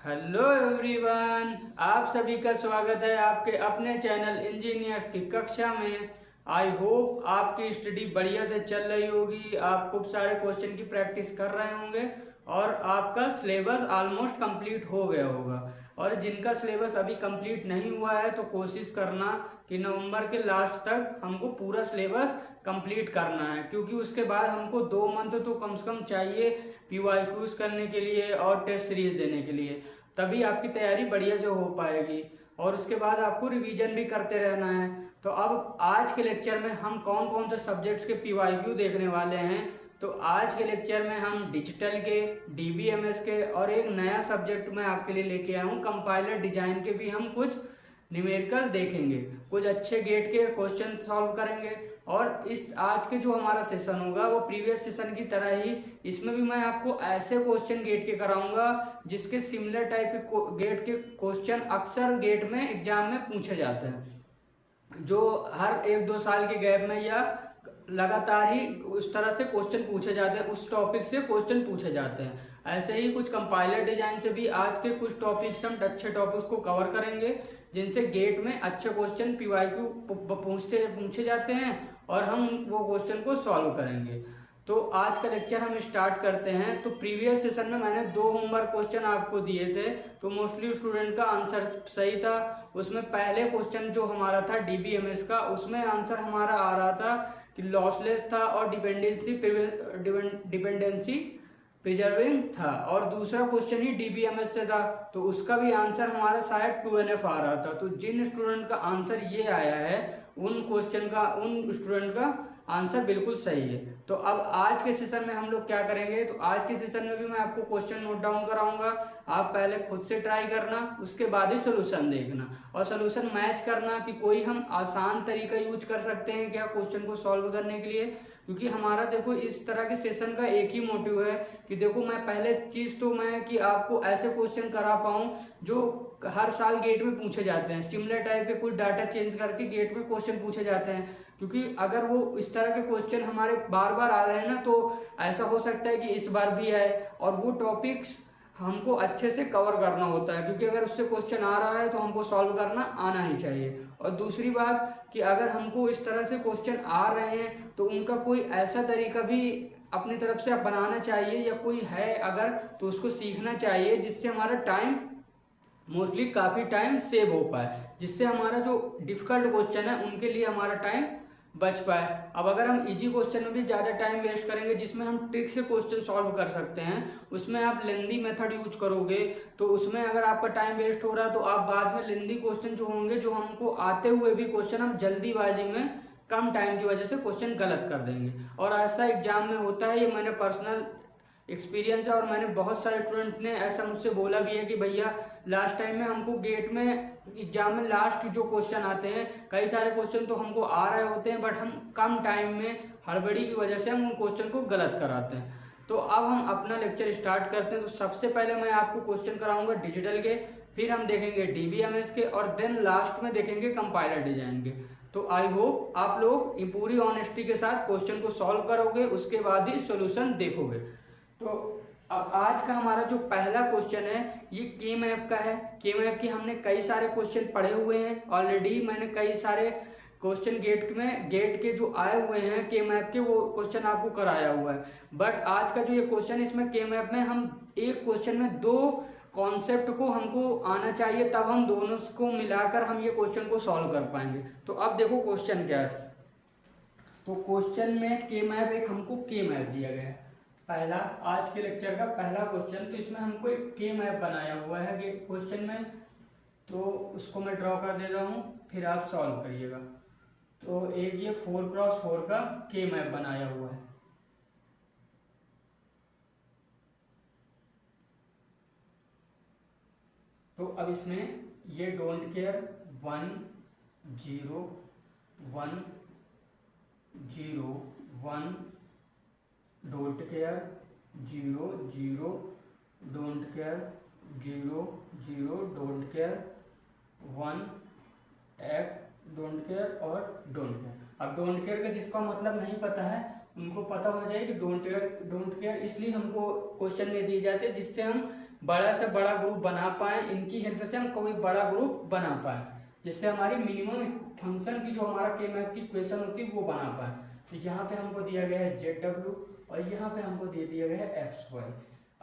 Hello everyone, आप सभी का स्वागत है आपके अपने चैनल इंजीनियर्स की कक्षा में। आई होप आपकी स्टडी बढ़िया से चल रही होगी, आप खूब सारे क्वेश्चन की प्रैक्टिस कर रहे होंगे और आपका सिलेबस ऑलमोस्ट कंप्लीट हो गया होगा। और जिनका सिलेबस अभी कंप्लीट नहीं हुआ है तो कोशिश करना कि नवंबर के लास्ट तक हमको पूरा सिलेबस कंप्लीट करना है, क्योंकि उसके बाद हमको 2 मंथ तो कम से कम चाहिए पीवाईक्यूज करने के लिए और टेस्ट सीरीज देने के लिए। तभी आपकी तैयारी बढ़िया से हो पाएगी और उसके बाद आपको रिवीजन भी करते रहना है। तो अब आज के लेक्चर में हम कौन कौन से सब्जेक्ट्स के पीवाईक्यू देखने वाले हैं। तो आज के लेक्चर में हम डिजिटल के, डीबीएमएस के और एक नया सब्जेक्ट मैं आपके लिए लेके आया हूँ कंपाइलर डिजाइन के भी हम कुछ न्यूमेरिकल देखेंगे, कुछ अच्छे गेट के क्वेश्चन सॉल्व करेंगे। और इस आज के जो हमारा सेशन होगा वो प्रीवियस सेशन की तरह ही इसमें भी मैं आपको ऐसे क्वेश्चन गेट के कराऊंगा जिसके सिमिलर टाइप के गेट के क्वेश्चन अक्सर गेट में एग्जाम में पूछे जाते हैं, जो हर 1-2 साल के गैप में या लगातार ही उस तरह से क्वेश्चन पूछे जाते हैं, उस टॉपिक से क्वेश्चन पूछे जाते हैं। ऐसे ही कुछ कंपाइलर डिजाइन से भी आज के कुछ टॉपिक्स हम अच्छे टॉपिक्स को कवर करेंगे जिनसे गेट में अच्छे क्वेश्चन पीवाईक्यू पूछे जाते हैं और हम वो क्वेश्चन को सॉल्व करेंगे। तो आज का लेक्चर हम स्टार्ट करते हैं। तो प्रीवियस सेशन में मैंने 2 होमवर्क क्वेश्चन आपको दिए थे, तो मोस्टली स्टूडेंट का आंसर सही था। उसमें पहले क्वेश्चन जो हमारा था डीबीएमएस का, उसमें आंसर हमारा आ रहा था कि लॉसलेस था और डिपेंडेंसी प्रिजर्विंग था, और दूसरा क्वेश्चन ही डीबीएमएस से था तो उसका भी आंसर हमारा शायद 2NF आ रहा था। तो जिन स्टूडेंट का आंसर ये आया है उन स्टूडेंट का आंसर बिल्कुल सही है। तो अब आज के सेशन में हम लोग क्या करेंगे, तो आज के सेशन में भी मैं आपको क्वेश्चन नोट डाउन कराऊंगा। आप पहले खुद से ट्राई करना, उसके बाद ही सोल्यूशन देखना और सोल्यूशन मैच करना कि कोई हम आसान तरीका यूज कर सकते हैं क्या क्वेश्चन को सॉल्व करने के लिए। क्योंकि हमारा देखो इस तरह के सेशन का एक ही मोटिव है कि देखो मैं पहले चीज तो मैं कि आपको ऐसे क्वेश्चन करा पाऊं जो हर साल गेट में पूछे जाते हैं, सिमिलर टाइप के कुछ डाटा चेंज करके गेट में क्वेश्चन पूछे जाते हैं। क्योंकि अगर वो इस तरह के क्वेश्चन हमारे बार बार आ रहे हैं ना, तो ऐसा हो सकता है कि इस बार भी आए और वो टॉपिक्स हमको अच्छे से कवर करना होता है, क्योंकि अगर उससे क्वेश्चन आ रहा है तो हमको सॉल्व करना आना ही चाहिए। और दूसरी बात कि अगर हमको इस तरह से क्वेश्चन आ रहे हैं तो उनका कोई ऐसा तरीका भी अपनी तरफ से बनाना चाहिए, या कोई है अगर तो उसको सीखना चाहिए जिससे हमारा टाइम मोस्टली काफ़ी टाइम सेव हो पाए, जिससे हमारा जो डिफिकल्ट क्वेश्चन है उनके लिए हमारा टाइम बच पाए। अब अगर हम इजी क्वेश्चन में भी ज़्यादा टाइम वेस्ट करेंगे जिसमें हम ट्रिक से क्वेश्चन सॉल्व कर सकते हैं, उसमें आप लेंदी मेथड यूज करोगे तो उसमें अगर आपका टाइम वेस्ट हो रहा है तो आप बाद में लेंदी क्वेश्चन जो होंगे, जो हमको आते हुए भी क्वेश्चन हम जल्दीबाजी में कम टाइम की वजह से क्वेश्चन गलत कर देंगे। और ऐसा एग्जाम में होता है, ये मैंने पर्सनल एक्सपीरियंस है और मैंने बहुत सारे स्टूडेंट ने ऐसा मुझसे बोला भी है कि भैया लास्ट टाइम में हमको गेट में एग्जाम में लास्ट जो क्वेश्चन आते हैं, कई सारे क्वेश्चन तो हमको आ रहे होते हैं बट हम कम टाइम में हड़बड़ी की वजह से हम उन क्वेश्चन को गलत कराते हैं। तो अब हम अपना लेक्चर स्टार्ट करते हैं। तो सबसे पहले मैं आपको क्वेश्चन कराऊंगा डिजिटल के, फिर हम देखेंगे डीबीएमएस के और देन लास्ट में देखेंगे कंपाइलर डिजाइन के। तो आई होप आप लोग पूरी ऑनेस्टी के साथ क्वेश्चन को सॉल्व करोगे, उसके बाद ही सोल्यूशन देखोगे। तो अब आज का हमारा जो पहला क्वेश्चन है ये के मैप का है। के मैप के हमने कई सारे क्वेश्चन पढ़े हुए हैं ऑलरेडी, मैंने कई सारे क्वेश्चन गेट के जो आए हुए हैं के मैप के वो क्वेश्चन आपको कराया हुआ है। बट आज का जो ये क्वेश्चन, इसमें के मैप में हम एक क्वेश्चन में 2 कॉन्सेप्ट को हमको आना चाहिए, तब हम दोनों को मिलाकर हम ये क्वेश्चन को सॉल्व कर पाएंगे। तो अब देखो क्वेश्चन क्या है। तो क्वेश्चन में के मैप एक हमको के मैप दिया गया है, पहला आज के लेक्चर का पहला क्वेश्चन। तो इसमें हमको एक के मैप बनाया हुआ है क्वेश्चन में, तो उसको मैं ड्रॉ कर दे रहा हूँ, फिर आप सॉल्व करिएगा। तो एक ये 4x4 का के मैप बनाया हुआ है। तो अब इसमें ये don't care 1 0 1 0 1 don't care 0 0 don't care 0 0 don't care 1 don't care और डोंट केयर। अब डोंट केयर का जिसका मतलब नहीं पता है उनको पता होना चाहिए कि डोंट केयर इसलिए हमको क्वेश्चन में दिए जाते हैं जिससे हम बड़ा से बड़ा ग्रुप बना पाए, इनकी हेल्प से हम कोई बड़ा ग्रुप बना पाए, जिससे हमारी मिनिमम फंक्शन की जो हमारा के मैप की इक्वेशन होती है वो बना पाए। तो यहाँ पे हमको दिया गया है जेड डब्ल्यू और यहाँ पे हमको दे दिया गया है एक्स वाई।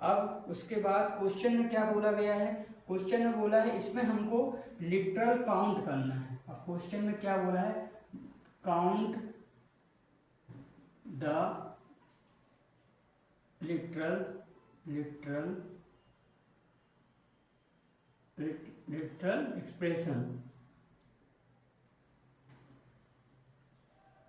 अब उसके बाद क्वेश्चन में क्या बोला गया है, क्वेश्चन में बोला है इसमें हमको लिटरल काउंट करना है। अब क्वेश्चन में क्या बोला है, काउंट द लिटरल एक्सप्रेशन।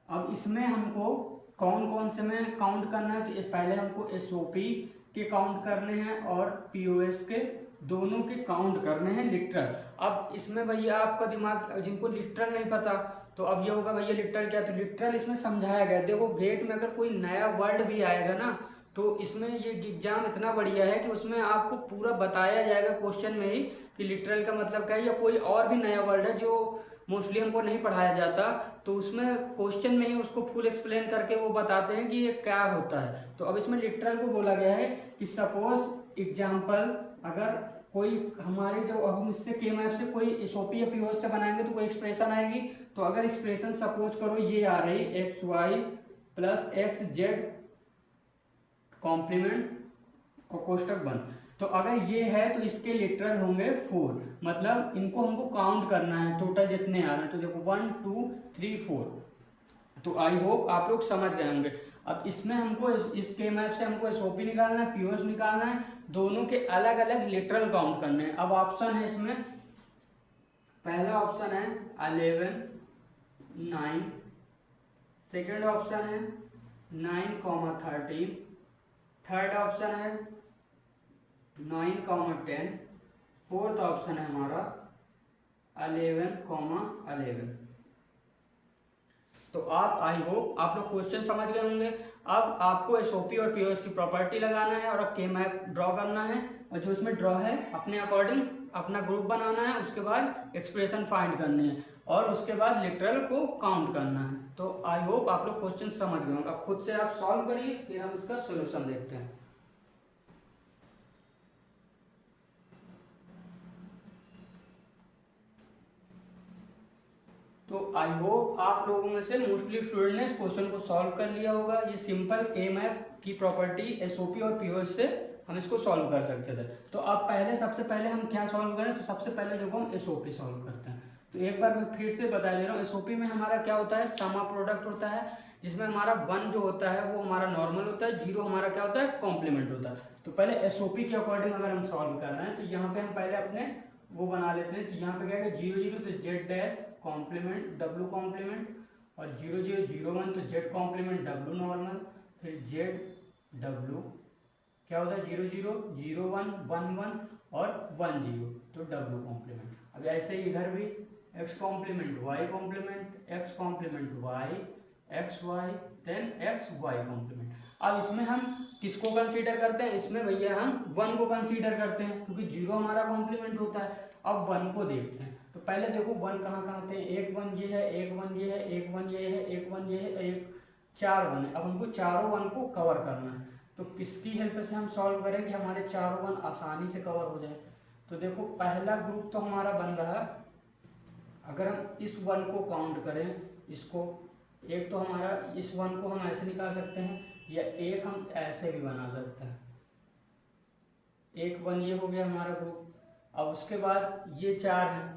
अब इसमें हमको कौन कौन से में काउंट करना है, तो इस पहले हमको एसओपी के काउंट करने हैं और पीओएस के, दोनों के काउंट करने हैं लिटरल। अब इसमें भैया आपका दिमाग, जिनको लिटरल नहीं पता तो अब ये होगा भैया लिटरल क्या, तो लिटरल इसमें समझाया गया। देखो गेट में अगर कोई नया वर्ड भी आएगा ना तो इसमें ये एग्जाम इतना बढ़िया है कि उसमें आपको पूरा बताया जाएगा क्वेश्चन में ही कि लिटरल का मतलब क्या है, या कोई और भी नया वर्ड है जो मोस्टली हमको नहीं पढ़ाया जाता तो उसमें क्वेश्चन में ही उसको फुल एक्सप्लेन करके वो बताते हैं कि ये क्या होता है। तो अब इसमें लिटरल को बोला गया है कि सपोज एग्जाम्पल, अगर कोई हमारे जो अब हम इससे के मैप से कोई एसओपी या पीओएस से बनाएंगे तो कोई एक्सप्रेशन आएगी। तो अगर एक्सप्रेशन सपोज करो ये आ रही X Y plus X Z complement और कोष्टक बंद, तो अगर ये है तो इसके लिटरल होंगे 4, मतलब इनको हमको काउंट करना है टोटल जितने आ रहे हैं। तो देखो 1 2 3 4। तो आई होप आप लोग समझ गए होंगे। अब इसमें हमको इस के मैप से हमको एसओपी निकालना है, पीओएस निकालना है, दोनों के अलग अलग लिटरल काउंट करने हैं। अब ऑप्शन है इसमें, पहला ऑप्शन है 11 9, सेकेंड ऑप्शन है 9, 13, थर्ड ऑप्शन है 9, 10, फोर्थ ऑप्शन है हमारा 11, 11। तो आप आई होप आप लोग क्वेश्चन समझ गए होंगे। अब आपको एसओपी और पीओएस की प्रॉपर्टी लगाना है और के मैप ड्रॉ करना है, और जो इसमें ड्रॉ है अपने अकॉर्डिंग अपना ग्रुप बनाना है, उसके बाद एक्सप्रेशन फाइंड करनी है और उसके बाद लिटरल को काउंट करना है। तो आई होप आप लोग क्वेश्चन समझ गए होंगे। अब खुद से आप सॉल्व करिए, फिर हम इसका सोल्यूशन देखते हैं। तो आई होप आप लोगों में से मोस्टली स्टूडेंट ने इस क्वेश्चन को सॉल्व कर लिया होगा। ये सिंपल के मैप की प्रॉपर्टी एसओपी और पीओएस से हम इसको सॉल्व कर सकते थे। तो अब सबसे पहले हम क्या सॉल्व करें, तो सबसे पहले देखो हम एसओपी सॉल्व करते हैं। तो एक बार मैं फिर से बता दे रहा हूँ, एसओपी में हमारा क्या होता है, सम ऑफ प्रोडक्ट होता है, जिसमें हमारा 1 जो होता है वो हमारा नॉर्मल होता है, 0 हमारा क्या होता है, कॉम्प्लीमेंट होता है। तो पहले एसओपी के अकॉर्डिंग अगर हम सॉल्व कर रहे हैं तो यहाँ पे हम पहले अपने वो बना लेते हैं। तो यहाँ पे क्या है 0 0 तो Z dash complement W complement, और 0 0 0 1 तो जेड कॉम्प्लीमेंट डब्ल्यू नॉर्मल, फिर जेड डब्ल्यू क्या होता है 0 0 0 1 1 1 और 1 0 तो डब्ल्यू कॉम्प्लीमेंट। अब ऐसे ही इधर भी X complement Y complement X complement Y X Y then X Y complement. अब इसमें हम किसको कंसीडर करते हैं, इसमें भैया हम 1 को कंसीडर करते हैं क्योंकि 0 हमारा कॉम्प्लीमेंट होता है। अब 1 को देखते हैं, तो पहले देखो 1 कहाँ कहाँ होते हैं, एक 1 ये है, एक 1 ये है, एक 1 ये है, एक 1 ये है, एक 4 1 है। अब हमको चारों 1 को कवर करना है। तो किसकी हेल्प से हम सॉल्व करें कि हमारे चारों 1 आसानी से कवर हो जाए। तो देखो पहला ग्रुप तो हमारा बन रहा, अगर हम इस 1 को काउंट करें, इसको एक तो हमारा इस 1 को हम ऐसे निकाल सकते हैं या एक हम ऐसे भी बना सकते हैं। एक 1 ये हो गया हमारा ग्रुप। अब उसके बाद ये 4 हैं।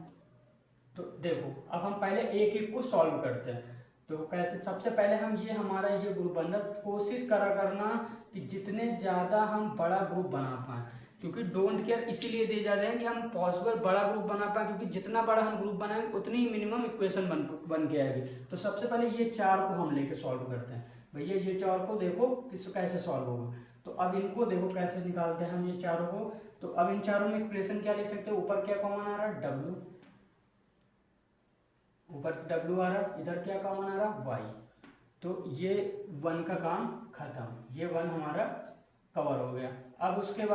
तो देखो अब हम पहले एक एक को सॉल्व करते हैं। तो कैसे, सबसे पहले हम ये हमारा ये ग्रुप बन रहा, कोशिश करा करना कि जितने ज़्यादा हम बड़ा ग्रुप बना पाएँ, क्योंकि डोंट केयर इसीलिए दे जाते हैं कि हम पॉसिबल बड़ा ग्रुप बना पाए, क्योंकि जितना बड़ा हम ग्रुप बनाएंगे उतनी ही मिनिमम इक्वेशन बन के आएगी। तो सबसे पहले ये 4 को हम लेके सॉल्व करते हैं। भैया ये 4 को देखो कैसे सॉल्व होगा। तो अब इनको देखो कैसे निकालते हैं हम ये चारों को। तो अब इन चारों में एक्सप्रेशन क्या लिख सकते हैं, ऊपर क्या कॉमन आ रहा है डब्ल्यू, ऊपर डब्ल्यू आ रहा, इधर क्या कॉमन आ रहा वाई। तो ये 1 का काम खत्म, ये 1 हमारा कवर हो गया। अब उसके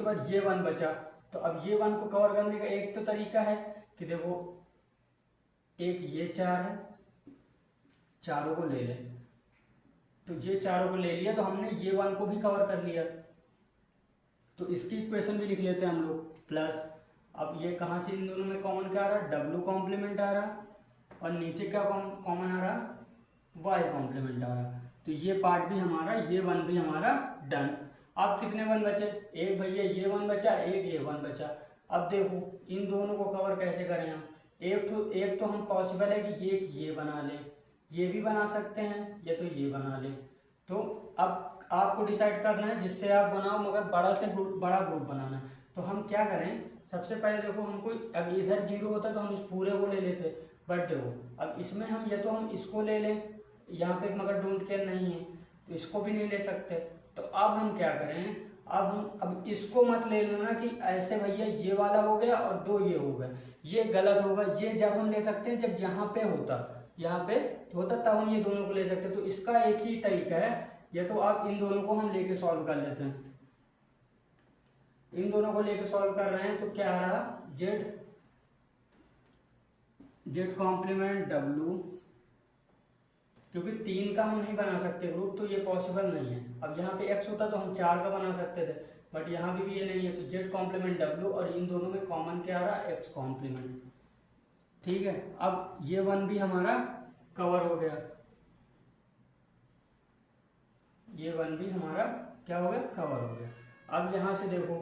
बाद ये 1 बचा। तो अब ये 1 को कवर करने का एक तो तरीका है कि देखो एक ये 4 है, चारों को ले लें, तो ये चारों को ले लिया, तो हमने ये वन को भी कवर कर लिया। तो इसकी इक्वेशन भी लिख लेते हैं हम लोग प्लस। अब ये कहाँ से इन दोनों में कॉमन क्या आ रहा है, डब्लू कॉम्प्लीमेंट आ रहा, और नीचे क्या कॉमन आ रहा, वाई कॉम्प्लीमेंट आ रहा। तो ये पार्ट भी हमारा, ये वन भी हमारा डन। अब कितने वन बचे, एक भैया ये वन बचा, एक ये वन बचा। अब देखो इन दोनों को कवर कैसे करें हम। एक तो हम पॉसिबल है कि ये बना लें, ये भी बना सकते हैं, या तो ये बना लें। तो अब आपको डिसाइड करना है जिससे आप बनाओ, मगर बड़ा ग्रुप बनाना है। तो हम क्या करें, सबसे पहले देखो हमको, अब इधर जीरो होता तो हम इस पूरे को ले लेते, बट देखो अब इसमें हम या तो हम इसको ले लें, यहाँ पे मगर डोंट केयर नहीं है तो इसको भी नहीं ले सकते। तो अब हम क्या करें, अब इसको मत ले लेना कि ऐसे भैया ये वाला हो गया और दो ये हो गए, ये गलत होगा। ये जब हम ले सकते हैं जब यहाँ पे होता, यहाँ पे होता तब हम ये दोनों को ले सकते। तो इसका एक ही तरीका है, या तो आप इन दोनों को हम लेके सॉल्व कर लेते हैं। इन दोनों को लेके सॉल्व कर रहे हैं तो क्या आ रहा, जेड कॉम्प्लीमेंट डब्लू, क्योंकि 3 का हम नहीं बना सकते ग्रुप, तो ये पॉसिबल नहीं है। अब यहाँ पे x होता तो हम 4 का बना सकते थे, बट यहाँ भी ये नहीं है। तो जेड कॉम्प्लीमेंट डब्लू, और इन दोनों में कॉमन क्या आ रहा, x कॉम्प्लीमेंट। ठीक है, अब ये वन भी हमारा कवर हो गया, ये वन भी हमारा क्या हो गया, कवर हो गया। अब यहाँ से देखो,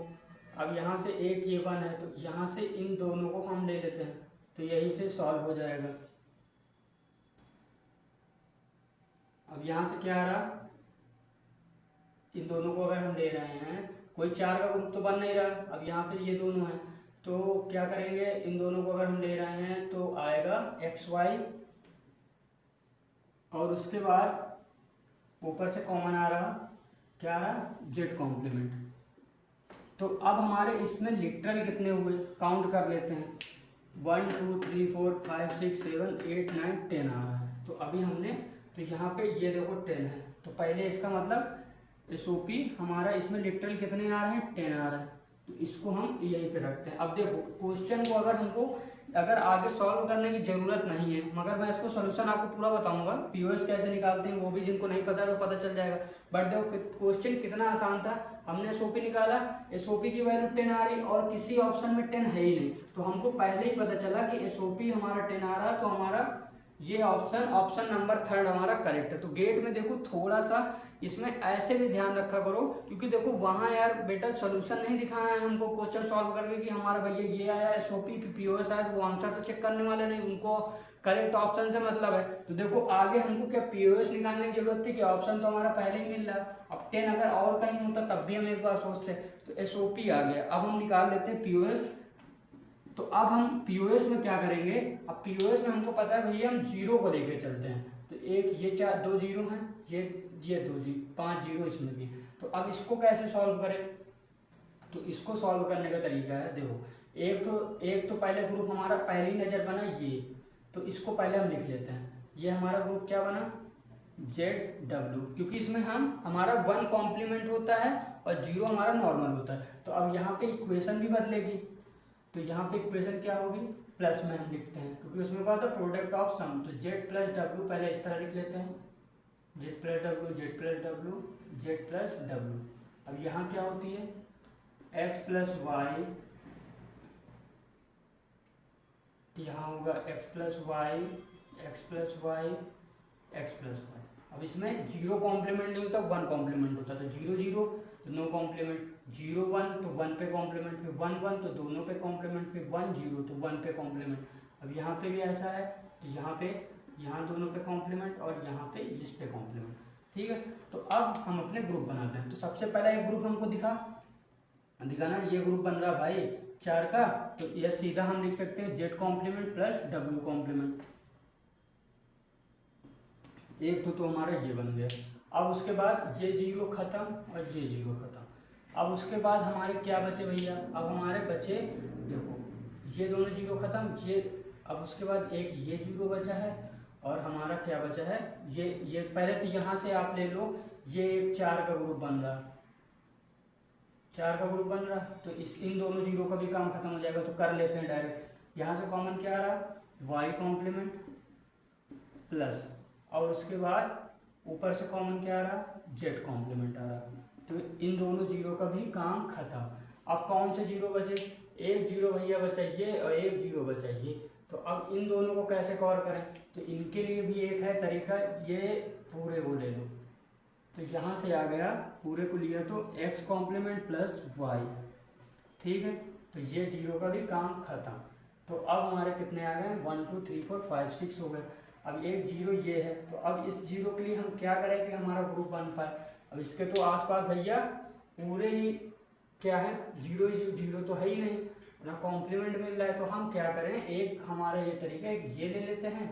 अब यहाँ से एक ये वन है, तो यहाँ से इन दोनों को हम ले लेते हैं, तो यही से सॉल्व हो जाएगा। अब यहाँ से क्या आ रहा, इन दोनों को अगर हम ले रहे हैं, कोई 4 का ग्रुप तो बन नहीं रहा। अब यहाँ पे ये दोनों हैं, तो क्या करेंगे, इन दोनों को अगर हम ले रहे हैं तो आएगा एक्स वाई, और उसके बाद ऊपर से कॉमन आ रहा, क्या आ रहा, जेड कॉम्प्लीमेंट। तो अब हमारे इसमें लिटरल कितने हुए, काउंट कर लेते हैं। 1 2 3 4 5 6 7 8 9 10 आ रहा है। तो अभी हमने, तो यहाँ पे ये देखो 10 है, तो पहले इसका मतलब SOP हमारा इसमें लिटरल कितने आ रहे हैं, 10 आ रहा है। तो इसको हम यहीं पे रखते हैं। अब देखो क्वेश्चन को अगर आगे सॉल्व करने की ज़रूरत नहीं है, मगर मैं इसको सोल्यूशन आपको पूरा बताऊंगा, POS कैसे निकालते हैं वो भी जिनको नहीं पता तो पता चल जाएगा। बट देखो क्वेश्चन कितना आसान था, हमने SOP निकाला, SOP की वैल्यू 10 आ रही और किसी ऑप्शन में 10 है ही नहीं, तो हमको पहले ही पता चला कि SOP हमारा 10 आ रहा, तो हमारा ये ऑप्शन नंबर 3 हमारा करेक्ट है। तो गेट में देखो थोड़ा सा इसमें ऐसे भी ध्यान रखा करो, क्योंकि देखो वहाँ यार बेटा सोल्यूशन नहीं दिखाना है हमको क्वेश्चन सॉल्व करके कि हमारा भैया ये आया SOP POS आया, तो वो आंसर तो चेक करने वाले नहीं, उनको करेक्ट ऑप्शन से मतलब है। तो देखो आगे हमको क्या POS निकालने की जरूरत थी, कि ऑप्शन तो हमारा पहले ही मिल रहा है। अब 10 अगर और कहीं होता तब भी हम एक बार सोचते, तो SOP आ गया। अब हम निकाल लेते हैं POS। तो अब हम POS में क्या करेंगे, अब POS में हमको पता है भैया हम जीरो को लेके चलते हैं, तो एक ये 2 जीरो हैं, ये 2 जीरो, 5 जीरो इसमें भी। तो अब इसको कैसे सॉल्व करें, तो इसको सॉल्व करने का तरीका है, देखो एक तो पहले ग्रुप हमारा पहली नज़र बना ये, तो इसको पहले हम लिख लेते हैं। ये हमारा ग्रुप क्या बना, ZW, क्योंकि इसमें हमारा 1 कॉम्प्लीमेंट होता है और 0 हमारा नॉर्मल होता है। तो अब यहाँ पे इक्वेशन भी बदलेगी, तो यहाँ पे इक्वेशन क्या होगी, प्लस में हम लिखते हैं, क्योंकि उसमें क्या होता है प्रोडक्ट ऑफ सम। तो जेड प्लस डब्ल्यू पहले इस तरह लिख लेते हैं, Z plus W, Z plus W, Z plus W. अब यहाँ क्या होती है, एक्स प्लस वाई, यहाँ होगा X plus Y, X plus Y, X plus Y. अब इसमें 0 कॉम्प्लीमेंट नहीं होता, 1 कॉम्प्लीमेंट होता, तो 0 0 तो नो कॉम्प्लीमेंट, 0 1 तो 1 पे कॉम्प्लीमेंट, फिर 1 1 तो दोनों पे कॉम्प्लीमेंट, फिर 1 0 तो 1 पे कॉम्प्लीमेंट। अब यहाँ पे भी ऐसा है, तो यहाँ दोनों पे कॉम्प्लीमेंट और यहाँ पे इस पे कॉम्प्लीमेंट। ठीक है, तो अब हम अपने ग्रुप बनाते हैं। तो सबसे पहला एक ग्रुप हमको दिखाना, ये ग्रुप बन रहा भाई 4 का, तो ये सीधा हम लिख सकते हैं Z complement plus W complement. एक तो हमारा ये बन गया। अब उसके बाद ये 0 खत्म और ये 0 खत्म। अब उसके बाद हमारे क्या बचे भैया, अब हमारे बचे देखो ये दोनों 0 खत्म, ये अब उसके बाद एक ये 0 बचा है और हमारा क्या बचा है, ये पहले तो यहाँ से आप ले लो, ये एक 4 का ग्रुप बन रहा, 4 का ग्रुप बन रहा, तो इन दोनों 0 का भी काम खत्म हो जाएगा। तो कर लेते हैं डायरेक्ट, यहाँ से कॉमन क्या आ रहा, वाई कॉम्प्लीमेंट प्लस, और उसके बाद ऊपर से कॉमन क्या आ रहा, जेड कॉम्प्लीमेंट आ रहा, तो इन दोनों जीरो का भी काम खत्म। अब कौन से जीरो बचे, एक जीरो भैया बचा ये और एक जीरो बचा ये, तो अब इन दोनों को कैसे कवर करें, तो इनके लिए भी एक है तरीका, ये पूरे को ले लो, तो यहाँ से आ गया पूरे को लिया तो एक्स कॉम्प्लीमेंट प्लस वाई, ठीक है, तो ये जीरो का भी काम खत्म। तो अब हमारे कितने आ गए, 1 2 3 4 5 6 हो गए। अब एक जीरो ये है, तो अब इस जीरो के लिए हम क्या करें कि हमारा ग्रुप बन पाए। अब इसके तो आसपास भैया पूरे ही क्या है, जीरो ही जीरो तो है ही नहीं ना, कॉम्प्लीमेंट मिल रहा है, तो हम क्या करें, एक हमारा ये तरीका है, ये ले लेते हैं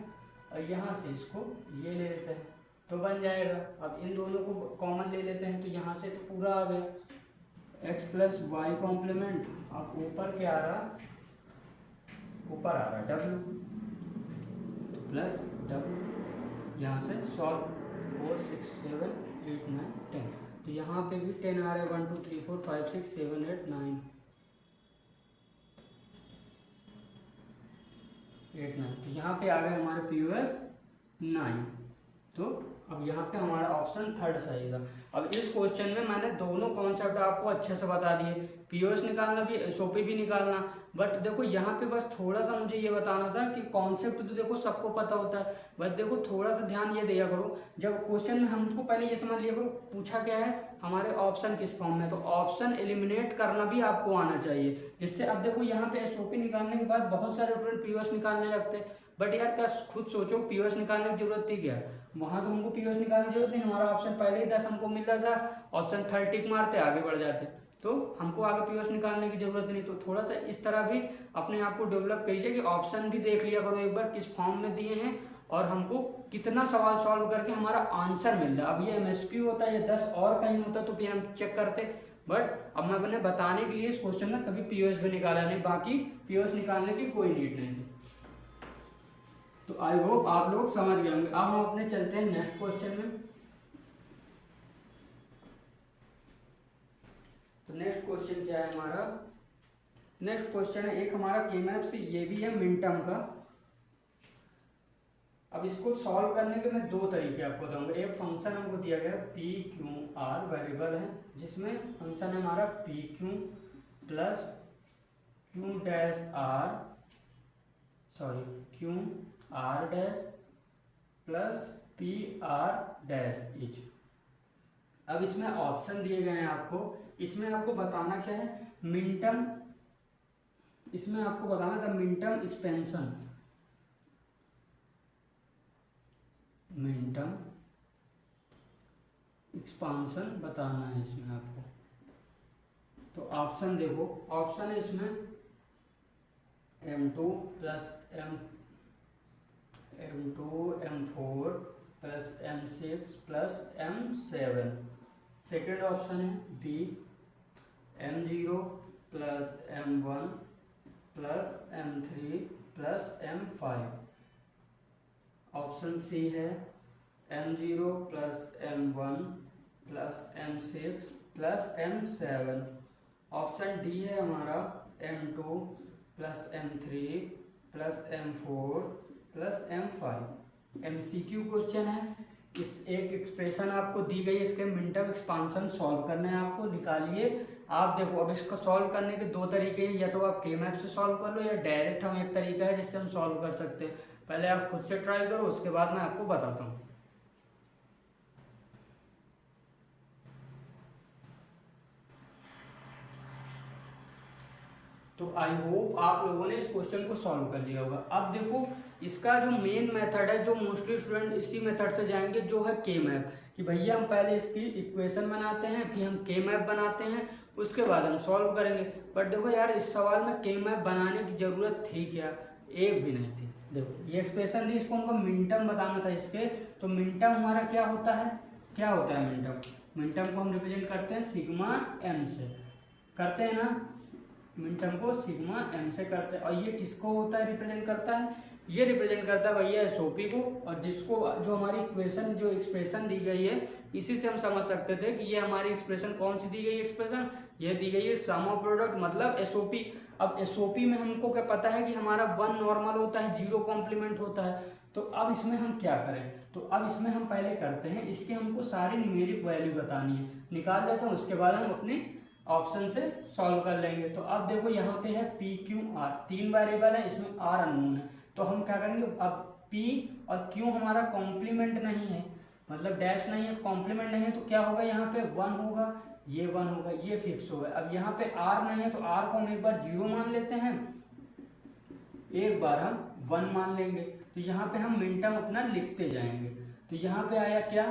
और यहाँ से इसको ये ले लेते हैं तो बन जाएगा। अब इन दोनों को कॉमन ले लेते हैं तो यहाँ से तो पूरा आ गया x प्लस वाई कॉम्प्लीमेंट। अब ऊपर क्या आ रहा, ऊपर आ रहा w, तो प्लस w, यहाँ से सॉल्व 4 6 7 8 9 10, तो यहाँ पे भी 10 आ रहा है, 1 2 3 4 5 6 7 8 9 8 9, तो यहाँ पे आ गए हमारे POS 9। तो अब यहाँ पे हमारा ऑप्शन थर्ड सही था। अब इस क्वेश्चन में मैंने दोनों कॉन्सेप्ट आपको अच्छे से बता दिए, POS निकालना भी SOP भी निकालना, बट देखो यहाँ पे बस थोड़ा सा मुझे ये बताना था कि कॉन्सेप्ट तो देखो सबको पता होता है, बट देखो थोड़ा सा ध्यान ये दिया करो, जब क्वेश्चन में हमको पहले ये समझ लिया करो पूछा क्या है, हमारे ऑप्शन किस फॉर्म में, तो ऑप्शन एलिमिनेट करना भी आपको आना चाहिए, जिससे अब देखो यहाँ पे SOP निकालने के बाद बहुत सारे स्टूडेंट POS निकालने लगते हैं, बट यार क्या खुद सोचो POS निकालने की जरूरत थी क्या, वहाँ तो हमको POS निकालने की जरूरत नहीं, हमारा ऑप्शन पहले ही 10 हमको मिल रहा था, ऑप्शन थर्ड टिक मारते आगे बढ़ जाते, तो हमको आगे POS निकालने की जरूरत नहीं। तो थोड़ा सा इस तरह भी अपने आप को डेवलप करिए कि ऑप्शन भी देख लिया करो एक बार किस फॉर्म में दिए हैं और हमको कितना सवाल सॉल्व करके हमारा आंसर मिल रहा है। अब ये MSQ होता है या 10 और कहीं होता तो फिर हम चेक करते, बट अब मैं अपने बताने के लिए इस क्वेश्चन में तभी POS भी निकाला नहीं, बाकी POS निकालने की कोई नीड नहीं थी। तो आई होप आप लोग समझ गए होंगे। अब हम अपने चलते हैं नेक्स्ट क्वेश्चन में। तो नेक्स्ट क्वेश्चन क्या है हमारा, नेक्स्ट क्वेश्चन है एक हमारा K-मैप से, ये भी है मिनटर्म का। अब इसको सॉल्व करने के मैं दो तरीके आपको बताऊंगा। एक फंक्शन हमको दिया गया PQR वेरिएबल है, जिसमें फंक्शन है हमारा PQ plus Q dash R, sorry QR dash plus PR dash etch. अब इसमें ऑप्शन दिए गए हैं आपको, इसमें आपको बताना क्या है, मिनटर्म, इसमें आपको बताना था मिनटर्म एक्सपेंशन, मिनटर्म एक्सपांशन बताना है इसमें आपको। तो ऑप्शन देखो, ऑप्शन है इसमें M2 plus M2 M4 plus M6 plus M7। Second option है B M0 plus M1 plus M3 plus M5। Option C है M0 plus M1 plus M6 plus M7। Option D है हमारा M2 plus M3 plus M4 plus M5। MCQ question है, इस एक expression आपको दी गई है, इसके मिनटर्म एक्सपांशन सॉल्व करना है आपको, निकालिए। आप देखो अब इसको सॉल्व करने के दो तरीके हैं, या तो आप K-मैप से सॉल्व कर लो या डायरेक्ट हम एक तरीका है जिससे हम सॉल्व कर सकते हैं। पहले आप खुद से ट्राई करो, उसके बाद मैं आपको बताता हूँ। तो आई होप आप लोगों ने इस क्वेश्चन को सॉल्व कर लिया होगा। अब देखो इसका जो मेन मेथड है, जो मोस्टली स्टूडेंट इसी मेथड से जाएंगे, जो है K-मैप, कि भैया हम पहले इसकी इक्वेशन बनाते हैं, फिर हम K-मैप बनाते हैं, उसके बाद हम सॉल्व करेंगे। बट देखो यार इस सवाल में K-मैप बनाने की जरूरत थी क्या, एक भी नहीं थी। देखो ये एक्सप्रेशन दी, इसको हमको मिनटर्म बताना था इसके, तो मिनटर्म हमारा क्या होता है, क्या होता है मिनटर्म, मिनटर्म को हम रिप्रेजेंट करते हैं सिग्मा M से, करते हैं ना, मिनटर्म को सिग्मा M से करते हैं। और ये किसको होता है रिप्रेजेंट करता है, ये रिप्रेजेंट करता है भैया SOP को, और जिसको जो हमारी इक्वेशन जो एक्सप्रेशन दी गई है, इसी से हम समझ सकते थे कि ये हमारी एक्सप्रेशन कौन सी दी गई एक्सप्रेशन, ये दी गई है सम ऑफ प्रोडक्ट मतलब SOP। अब SOP में हमको क्या पता है कि हमारा 1 नॉर्मल होता है, 0 कॉम्प्लीमेंट होता है, तो अब इसमें हम क्या करें, तो अब इसमें हम पहले करते हैं, इसके हमको सारी न्यूमेरिक वैल्यू बतानी है, निकाल लेते हैं, उसके बाद हम अपने ऑप्शन से सॉल्व कर लेंगे। तो अब देखो यहाँ पे है पी क्यू आर, 3 वेरिएबल है, इसमें आर अननोन है, तो हम क्या करेंगे, अब पी और क्यू हमारा कॉम्प्लीमेंट नहीं है, मतलब डैश नहीं है, कॉम्प्लीमेंट नहीं है, तो क्या होगा, यहाँ पे 1 होगा, ये 1 होगा, ये फिक्स होगा। अब यहाँ पे आर नहीं है, तो आर को हम एक बार 0 मान लेते हैं, एक बार हम 1 मान लेंगे, तो यहाँ पे हम मिनटम अपना लिखते जाएंगे। तो यहाँ पे आया क्या,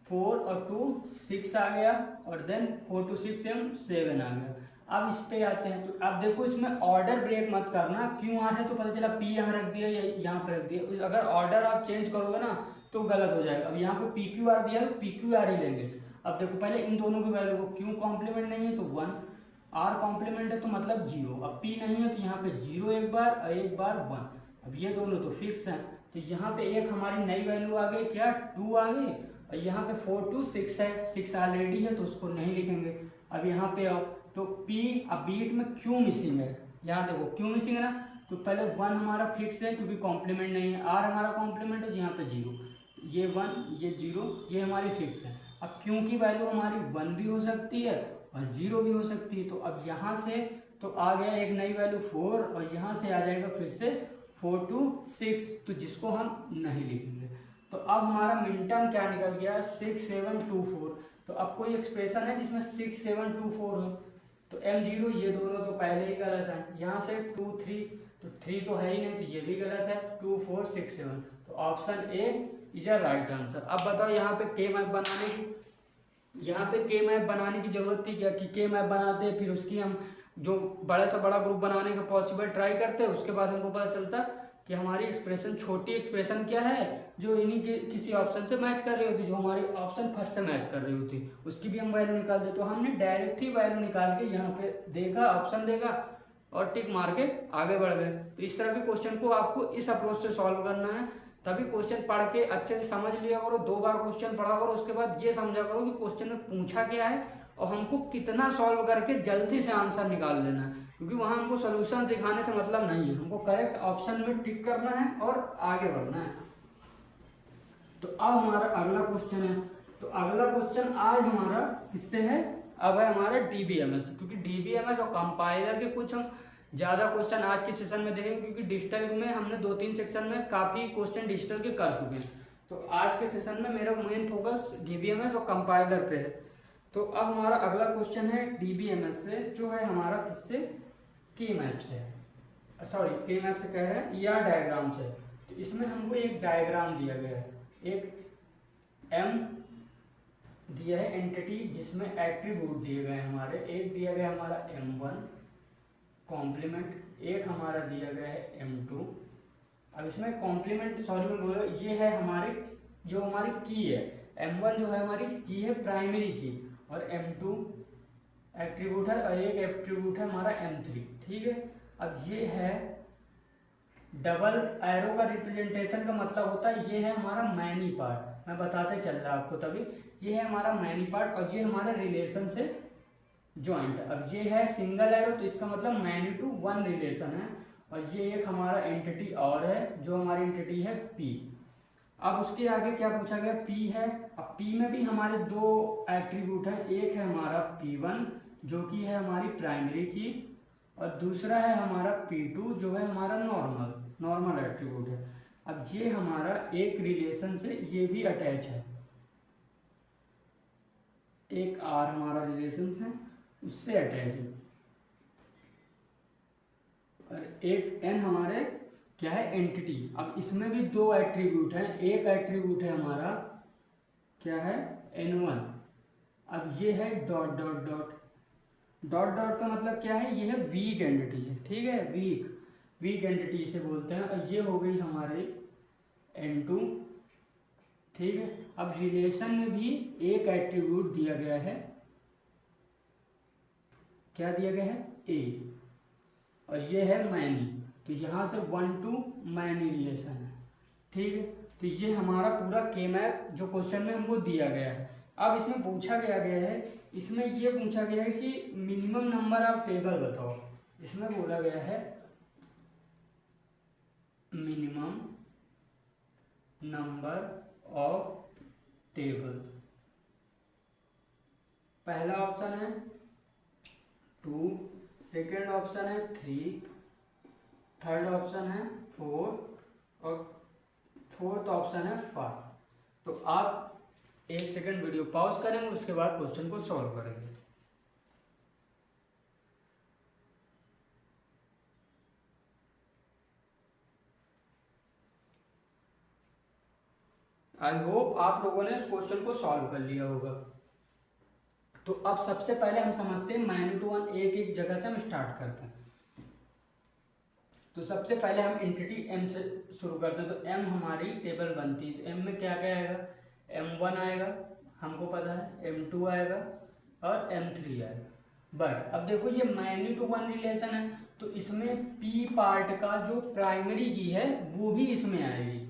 4 और 2 6 आ गया, और देन 4 to 6 7 आ गया। अब इस पे आते हैं, तो अब देखो इसमें ऑर्डर ब्रेक मत करना, क्यों आ है तो पता चला पी यहाँ रख दिया या यहाँ पे रख दिया, अगर ऑर्डर आप चेंज करोगे ना तो गलत हो जाएगा। अब यहाँ पे पी क्यू आर दिया है तो पी क्यू आर ही लेंगे। अब देखो पहले इन दोनों की वैल्यू को, क्यू कॉम्प्लीमेंट नहीं है तो 1, आर कॉम्प्लीमेंट है तो मतलब 0, अब पी नहीं है तो यहाँ पे 0 एक बार और एक बार 1, अब ये दोनों तो फिक्स हैं, तो यहाँ पे एक हमारी नई वैल्यू आ गई, क्या 2 आ गई, और यहाँ पे 4 to 6 है, 6 ऑलरेडी है तो उसको नहीं लिखेंगे। अब यहाँ पे आओ तो P, अब बीच में क्यों मिसिंग है, यहाँ देखो क्यों मिसिंग है ना, तो पहले 1 हमारा फिक्स है क्योंकि कॉम्प्लीमेंट नहीं है, R हमारा कॉम्प्लीमेंट है तो यहाँ पे 0, ये 1 ये 0, ये हमारी फिक्स है। अब क्यों की वैल्यू हमारी 1 भी हो सकती है और 0 भी हो सकती है, तो अब यहाँ से तो आ गया एक नई वैल्यू 4, और यहाँ से आ जाएगा फिर से 4 to 6, तो जिसको हम नहीं लिखेंगे। तो अब हमारा मिनटर्म क्या निकल गया, 6724। तो अब कोई एक्सप्रेशन है जिसमें 6724 हो, तो m0 ये दोनों तो पहले ही गलत है, यहाँ से 2 3, तो 3 तो है ही नहीं, तो ये भी गलत है, 2 4 6 7, तो option A is a right answer. अब बताओ यहाँ पे के मैप बनाने की, यहाँ पे के मैप बनाने की जरूरत थी क्या, कि के मैप बनाते फिर उसकी हम जो बड़ा से बड़ा ग्रुप बनाने का पॉसिबल ट्राई करते, उसके बाद हमको पता चलता कि हमारी एक्सप्रेशन, छोटी एक्सप्रेशन क्या है जो इन्हीं के किसी ऑप्शन से मैच कर रही होती, जो हमारी ऑप्शन फर्स्ट से मैच कर रही होती, उसकी भी हम वैल्यू निकाल दे। तो हमने डायरेक्ट ही वैल्यू निकाल के यहाँ पे देखा, ऑप्शन देखा और टिक मार के आगे बढ़ गए। तो इस तरह के क्वेश्चन को आपको इस अप्रोच से सॉल्व करना है, तभी क्वेश्चन पढ़ के अच्छे से समझ लिया करो, 2 बार क्वेश्चन पढ़ा करो, उसके बाद ये समझा करो कि क्वेश्चन में पूछा क्या है और हमको कितना सॉल्व करके जल्दी से आंसर निकाल लेना है, क्योंकि वहाँ हमको सोल्यूशन दिखाने से मतलब नहीं है, हमको करेक्ट ऑप्शन में टिक करना है और आगे बढ़ना है। तो अब हमारा अगला क्वेश्चन है, तो अगला क्वेश्चन आज हमारा किससे है, अब है हमारा डीबीएमएस, क्योंकि डीबीएमएस और कंपाइलर के कुछ हम ज़्यादा क्वेश्चन आज के सेशन में देखेंगे, क्योंकि डिजिटल में हमने 2-3 सेक्शन में काफ़ी क्वेश्चन डिजिटल के कर चुके हैं। तो आज के सेशन में मेरा मेन फोकस डीबीएमएस और कंपाइलर पे है। तो अब हमारा अगला क्वेश्चन है डीबीएमएस से, जो है हमारा किससे, की मैप से है, सॉरी की मैप से कह रहे हैं या डायग्राम से। तो इसमें हमको एक डायग्राम दिया गया है, एक एम दिया है एंटिटी जिसमें एट्रीब्यूट दिए गए हैं हमारे, एक दिया गया हमारा m1 कॉम्प्लीमेंट, एक हमारा दिया गया है m2। अब इसमें कॉम्प्लीमेंट, सॉरी मैं बोल रहा हूँ, ये है हमारे जो हमारी की है, m1 जो है हमारी की है प्राइमरी की, और m2 एट्रीब्यूट है, और एक एट्रीब्यूट है हमारा m3, ठीक है। अब ये है डबल एरो का रिप्रेजेंटेशन का मतलब होता है, ये है हमारा मैनी पार्ट, मैं बताते चल रहा आपको तभी, ये है हमारा मैनी पार्ट और ये हमारे रिलेशन से ज्वाइंट है। अब ये है सिंगल एरो, तो इसका मतलब मैनी टू वन रिलेशन है, और ये एक हमारा एंटिटी और है जो हमारी एंटिटी है P। अब उसके आगे क्या पूछा गया, P है। अब P में भी हमारे 2 एट्रीब्यूट हैं, एक है हमारा P1 जो कि है हमारी प्राइमरी की, और दूसरा है हमारा P2 जो है हमारा नॉर्मल एट्रीब्यूट है। अब ये हमारा एक रिलेशन से ये भी अटैच है, एक R हमारा रिलेशन है उससे अटैच है, और एक N हमारे क्या है एंटिटी। अब इसमें भी 2 एट्रीब्यूट हैं, एक एट्रीब्यूट है हमारा क्या है N1, अब ये है dot dot dot dot dot का मतलब क्या है, ये है वीक एंटिटी है, ठीक है, वीक एंटिटी इसे बोलते हैं। और ये हो गई हमारे N2, ठीक है। अब रिलेशन में भी एक एट्रीब्यूट दिया गया है, क्या दिया गया है A, और ये है मैनी, तो यहाँ से 1 to मैनी रिलेशन है, ठीक है। तो ये हमारा पूरा के मैप जो क्वेश्चन में हमको दिया गया है। अब इसमें पूछा गया है, इसमें ये पूछा गया है कि मिनिमम नंबर ऑफ टेबल बताओ। इसमें बोला गया है मिनिमम नंबर ऑफ टेबल। पहला ऑप्शन है 2, सेकेंड ऑप्शन है 3, थर्ड ऑप्शन है 4 और फोर्थ ऑप्शन है 5। तो आप 1 सेकंड वीडियो पॉज करेंगे, उसके बाद क्वेश्चन को सॉल्व करेंगे। आई होप आप लोगों ने इस क्वेश्चन को सॉल्व कर लिया होगा। तो अब सबसे पहले हम समझते हैं -1 एक एक जगह से हम स्टार्ट करते हैं। तो सबसे पहले हम एंटिटी m से शुरू करते हैं। तो m हमारी टेबल बनती है, तो m में क्या क्या आएगा, m1 आएगा, हमको पता है, m2 आएगा और m3 आएगा। बट अब देखो ये -1 रिलेशन है, तो इसमें p पार्ट का जो प्राइमरी की है वो भी इसमें आएगी।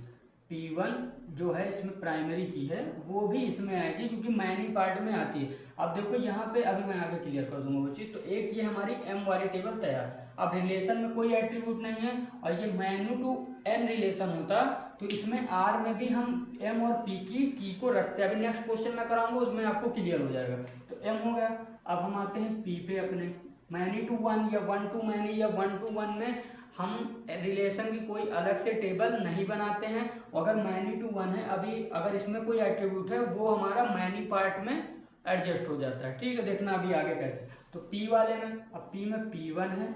p1 जो है इसमें प्राइमरी की है वो भी इसमें आएगी, क्योंकि मैनी पार्ट में आती है। अब देखो यहाँ पे अभी मैं आगे क्लियर कर दूंगा वो चीज़। तो एक ये हमारी m वाली टेबल तैयार। अब रिलेशन में कोई एट्रीब्यूट नहीं है और ये मैन्यू टू n रिलेशन होता, तो इसमें r में भी हम m और p की को रखते हैं। अभी नेक्स्ट क्वेश्चन में कराऊंगा, उसमें आपको क्लियर हो जाएगा। तो m हो गया। अब हम आते हैं p पे अपने। मैनी टू 1 या 1 टू मैनी या 1 टू 1 में हम रिलेशन की कोई अलग से टेबल नहीं बनाते हैं। अगर मैनी टू 1 है, अभी अगर इसमें कोई एट्रीब्यूट है वो हमारा मैनी पार्ट में एडजस्ट हो जाता है। ठीक है, देखना अभी आगे कैसे। तो p वाले में, अब p में p1 है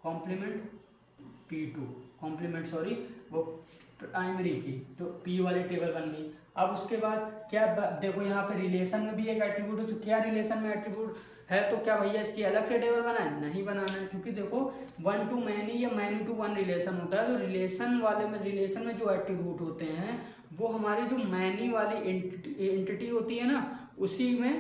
कॉम्प्लीमेंट, p2 कॉम्प्लीमेंट सॉरी वो प्राइमरी की, तो p वाली टेबल बन गई। अब उसके बाद क्या देखो यहाँ पे रिलेशन में भी एक एट्रीब्यूट है, तो क्या रिलेशन में एट्रीब्यूट है, तो क्या भैया इसकी अलग से टेबल बनाए, नहीं बनाना है, क्योंकि देखो 1 टू मैनी या मैनी टू 1 रिलेशन होता है। तो रिलेशन वाले में, रिलेशन में जो एट्रीब्यूट होते हैं वो हमारी जो मैनी वाली एंटिटी होती है ना उसी में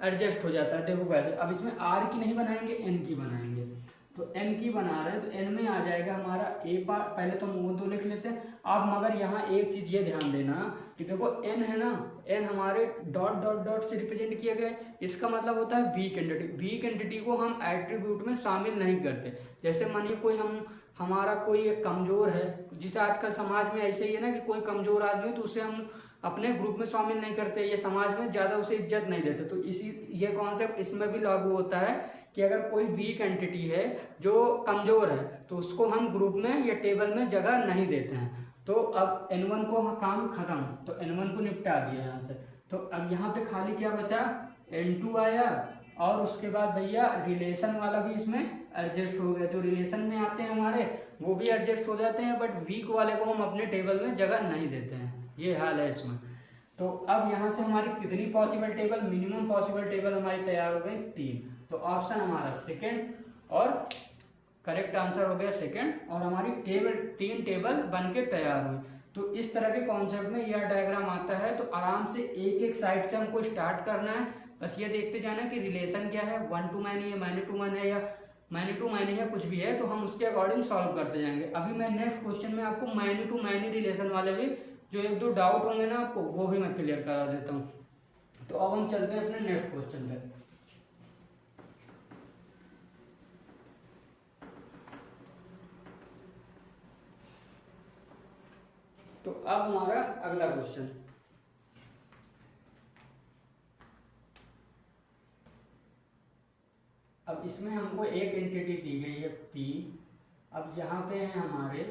एडजस्ट हो जाता है। देखो कैसे, अब इसमें r की नहीं बनाएंगे, n की बनाएंगे। तो n की बना रहे हैं तो n में आ जाएगा हमारा a पार्ट। पहले तो हम वो दो लिख लेते हैं। अब मगर यहाँ एक चीज़ ये ध्यान देना कि देखो n है ना, n हमारे डॉट डॉट डॉट से रिप्रेजेंट किए गए। इसका मतलब होता है वीक एंटिटी। वीक एंटिटी को हम एट्रीब्यूट में शामिल नहीं करते। जैसे मानिए कोई हमारा कोई एक कमज़ोर है, जिसे आजकल समाज में ऐसे ही है ना कि कोई कमज़ोर आदमी तो उसे हम अपने ग्रुप में शामिल नहीं करते, ये समाज में ज़्यादा उसे इज्जत नहीं देते। तो इसी ये कॉन्सेप्ट इसमें भी लागू होता है कि अगर कोई वीक एंटिटी है जो कमज़ोर है तो उसको हम ग्रुप में या टेबल में जगह नहीं देते हैं। तो अब n1 को काम खत्म, तो n1 को निपटा दिया यहाँ से। तो अब यहाँ पे खाली क्या बचा, n2 आया और उसके बाद भैया रिलेशन वाला भी इसमें एडजस्ट हो गया। जो रिलेशन में आते हैं हमारे वो भी एडजस्ट हो जाते हैं, बट वीक वाले को हम अपने टेबल में जगह नहीं देते हैं। ये हाल है इसमें। तो अब यहाँ से हमारी कितनी possible table, minimum possible table हमारी तैयार हो गई 3। तो ऑप्शन हमारा सेकंड और करेक्ट आंसर हो गया सेकंड, और हमारी टेबल 3 टेबल बन के तैयार हुई। तो इस तरह के कॉन्सेप्ट में यह डायग्राम आता है। तो आराम से एक एक साइड से हमको स्टार्ट करना है। बस ये देखते जाना कि रिलेशन क्या है, 1 टू मैनी है, मैनी टू 1 है या मैनी टू मैनी है, कुछ भी है, तो हम उसके अकॉर्डिंग सॉल्व करते जाएंगे। अभी मैं नेक्स्ट क्वेश्चन में आपको मैनी टू मैनी रिलेशन वाले भी जो 1-2 डाउट होंगे ना आपको, वो भी मैं क्लियर करा देता हूँ। तो अब हम चलते हैं अपने नेक्स्ट क्वेश्चन पे। तो अब हमारा अगला क्वेश्चन, अब इसमें हमको एक एंटिटी दी गई है P। अब यहाँ पे है हमारे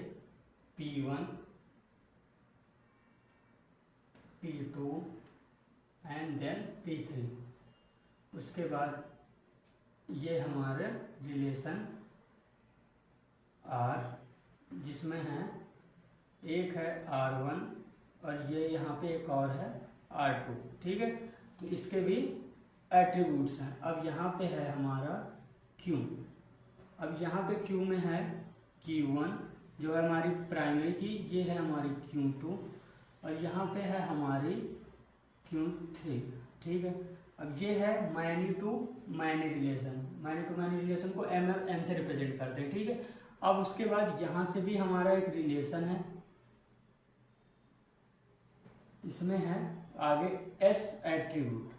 P1, P2 and then P3। उसके बाद ये हमारे रिलेशन R, जिसमें है एक है R1 और ये यहाँ पे एक और है R2। ठीक है, तो इसके भी एट्रीब्यूट्स हैं। अब यहाँ पे है हमारा Q। अब यहाँ पे Q में है Q1 जो है हमारी प्राइमरी की, ये है हमारी Q2 और यहाँ पे है हमारी Q3। ठीक है, अब ये है many to many relation. Many to many relation को M और N से रिप्रेजेंट करते हैं। ठीक है, अब उसके बाद यहाँ से भी हमारा एक रिलेशन है, इसमें है आगे S एट्रीब्यूट।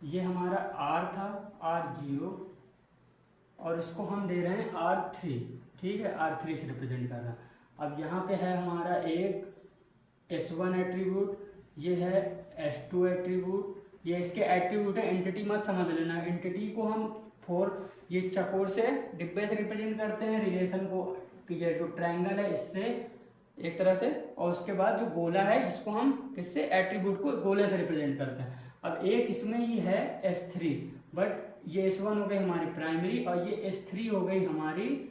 ये हमारा R था, R0, और इसको हम दे रहे हैं R3। ठीक है, R3 से रिप्रेजेंट कर रहा है। अब यहाँ पे है हमारा एक S1 एट्रीब्यूट, ये है S2 एट्रीब्यूट, ये इसके एट्रीब्यूट है। एंटिटी मत समझ लेना, एंटिटी को हम ये चकोर से डिब्बे से रिप्रेजेंट करते हैं, रिलेशन को ये जो ट्रायंगल है इससे एक तरह से, और उसके बाद जो गोला है इसको हम किससे, एट्रीब्यूट को गोले से रिप्रेजेंट करते हैं। अब एक इसमें ही है S3, बट ये S1 हो गई हमारी प्राइमरी और ये S3 हो गई हमारी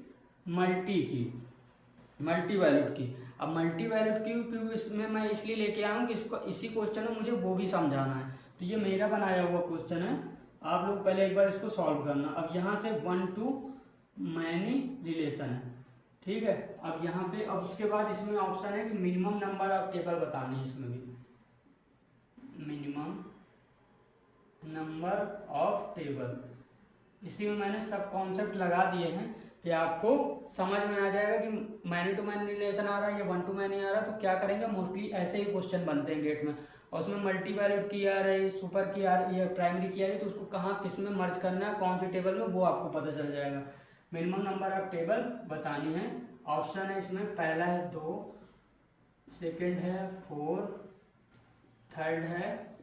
मल्टी वैल्यूड की। अब मल्टी वैल्यूड की क्योंकि इसमें मैं इसलिए लेके आया हूँ कि इसको इसी क्वेश्चन में मुझे वो भी समझाना है। तो ये मेरा बनाया हुआ क्वेश्चन है, आप लोग पहले एक बार इसको सॉल्व करना। अब यहाँ से 1 to मैनी रिलेशन है, ठीक है। अब यहाँ पे अब उसके बाद इसमें ऑप्शन है कि मिनिमम नंबर ऑफ टेबल बतानी है, इसमें भी मिनिमम नंबर ऑफ टेबल। इसी में मैंने सब कॉन्सेप्ट लगा दिए हैं कि आपको समझ में आ जाएगा कि मैनी टू मैनी रिलेशन आ रहा है या 1 to मैनी आ रहा है, तो क्या करेंगे, मोस्टली ऐसे ही क्वेश्चन बनते हैं गेट में। और उसमें मल्टी वैल्यूड की आ रही, सुपर की आ रही या प्राइमरी की आ रही, तो उसको कहाँ किस में मर्ज करना है, कौन सी टेबल में, वो आपको पता चल जाएगा। मिनिमम नंबर ऑफ टेबल बतानी है। ऑप्शन है इसमें, पहला है 2, सेकंड है 4, थर्ड है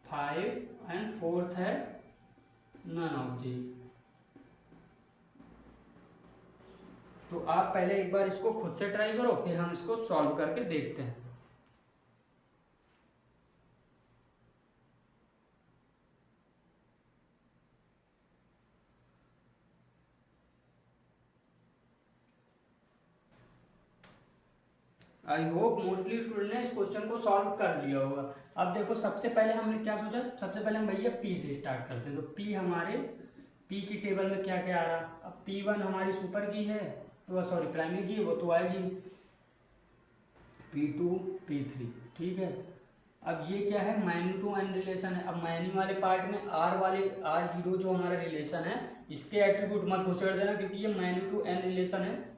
5 एंड फोर्थ है नन ऑफ दी। तो आप पहले एक बार इसको खुद से ट्राई करो, फिर हम इसको सॉल्व करके देखते हैं। आई होप मोस्टली स्टूडेंट ने इस क्वेश्चन को सॉल्व कर लिया होगा। अब देखो सबसे पहले हमने क्या सोचा, सबसे पहले हम भैया पी से स्टार्ट करते हैं। तो पी हमारे पी की टेबल में क्या क्या आ रहा, अब P1 हमारी सुपर की है, तो सॉरी प्राइमरी की, वो तो आएगी P2 P3, ठीक है। अब ये क्या है, मैनी टू एन रिलेशन है। अब मैनी वाले पार्ट में R0 जो हमारा रिलेशन है, इसके एट्रीब्यूट मत घुसेड़ देना, क्योंकि ये मैनी टू एन रिलेशन है,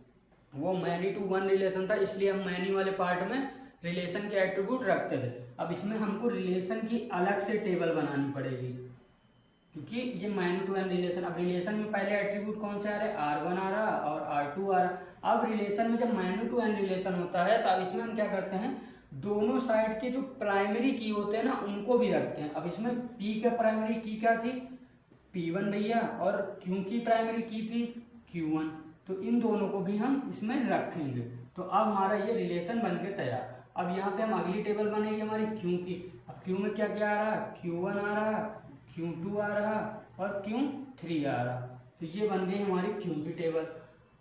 वो मैनी टू 1 रिलेशन था, इसलिए हम मैनी वाले पार्ट में रिलेशन के एट्रीब्यूट रखते थे। अब इसमें हमको रिलेशन की अलग से टेबल बनानी पड़ेगी, क्योंकि ये मैनी टू एन रिलेशन। अब रिलेशन में पहले एट्रीब्यूट कौन से आ रहे, R1 आ रहा और R2 आ रहा। अब रिलेशन में जब मैनी टू एन रिलेशन होता है, तो अब इसमें हम क्या करते हैं, दोनों साइड के जो प्राइमरी की होते हैं ना, उनको भी रखते हैं। अब इसमें P का प्राइमरी की क्या थी, P1 भैया, और Q की प्राइमरी की थी Q1, तो इन दोनों को भी हम इसमें रखेंगे। तो अब हमारा ये रिलेशन बन के तैयार। अब यहाँ पे हम अगली टेबल बनेगी हमारी Q की। अब Q में क्या क्या आ रहा है, Q1 आ रहा, Q2 आ रहा और Q3 आ रहा। तो ये बन गई हमारी Q की टेबल।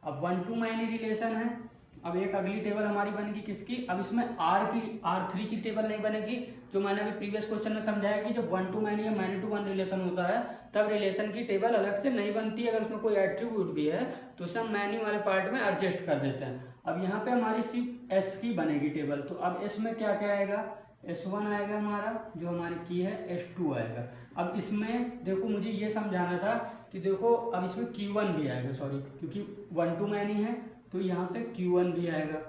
अब 1 to मैनी रिलेशन है। अब एक अगली टेबल हमारी बनेगी किसकी, अब इसमें R3 की टेबल नहीं बनेगी, जो मैंने अभी प्रीवियस क्वेश्चन में समझाया कि जब 1 to मैनी या मैनी टू 1 रिलेशन होता है, तब रिलेशन की टेबल अलग से नहीं बनती है। अगर उसमें कोई एट्रीब्यूट भी है तो उसे हम मैनी वाले पार्ट में एडजस्ट कर देते हैं। अब यहाँ पे हमारी सिर्फ S की बनेगी टेबल। तो अब S में क्या क्या आएगा, S1 आएगा हमारा, जो हमारी की है, S2 आएगा। अब इसमें देखो मुझे ये समझाना था कि देखो अब इसमें Q1 भी आएगा, सॉरी, क्योंकि 1 to मैनी है, तो यहाँ पे Q1 भी आएगा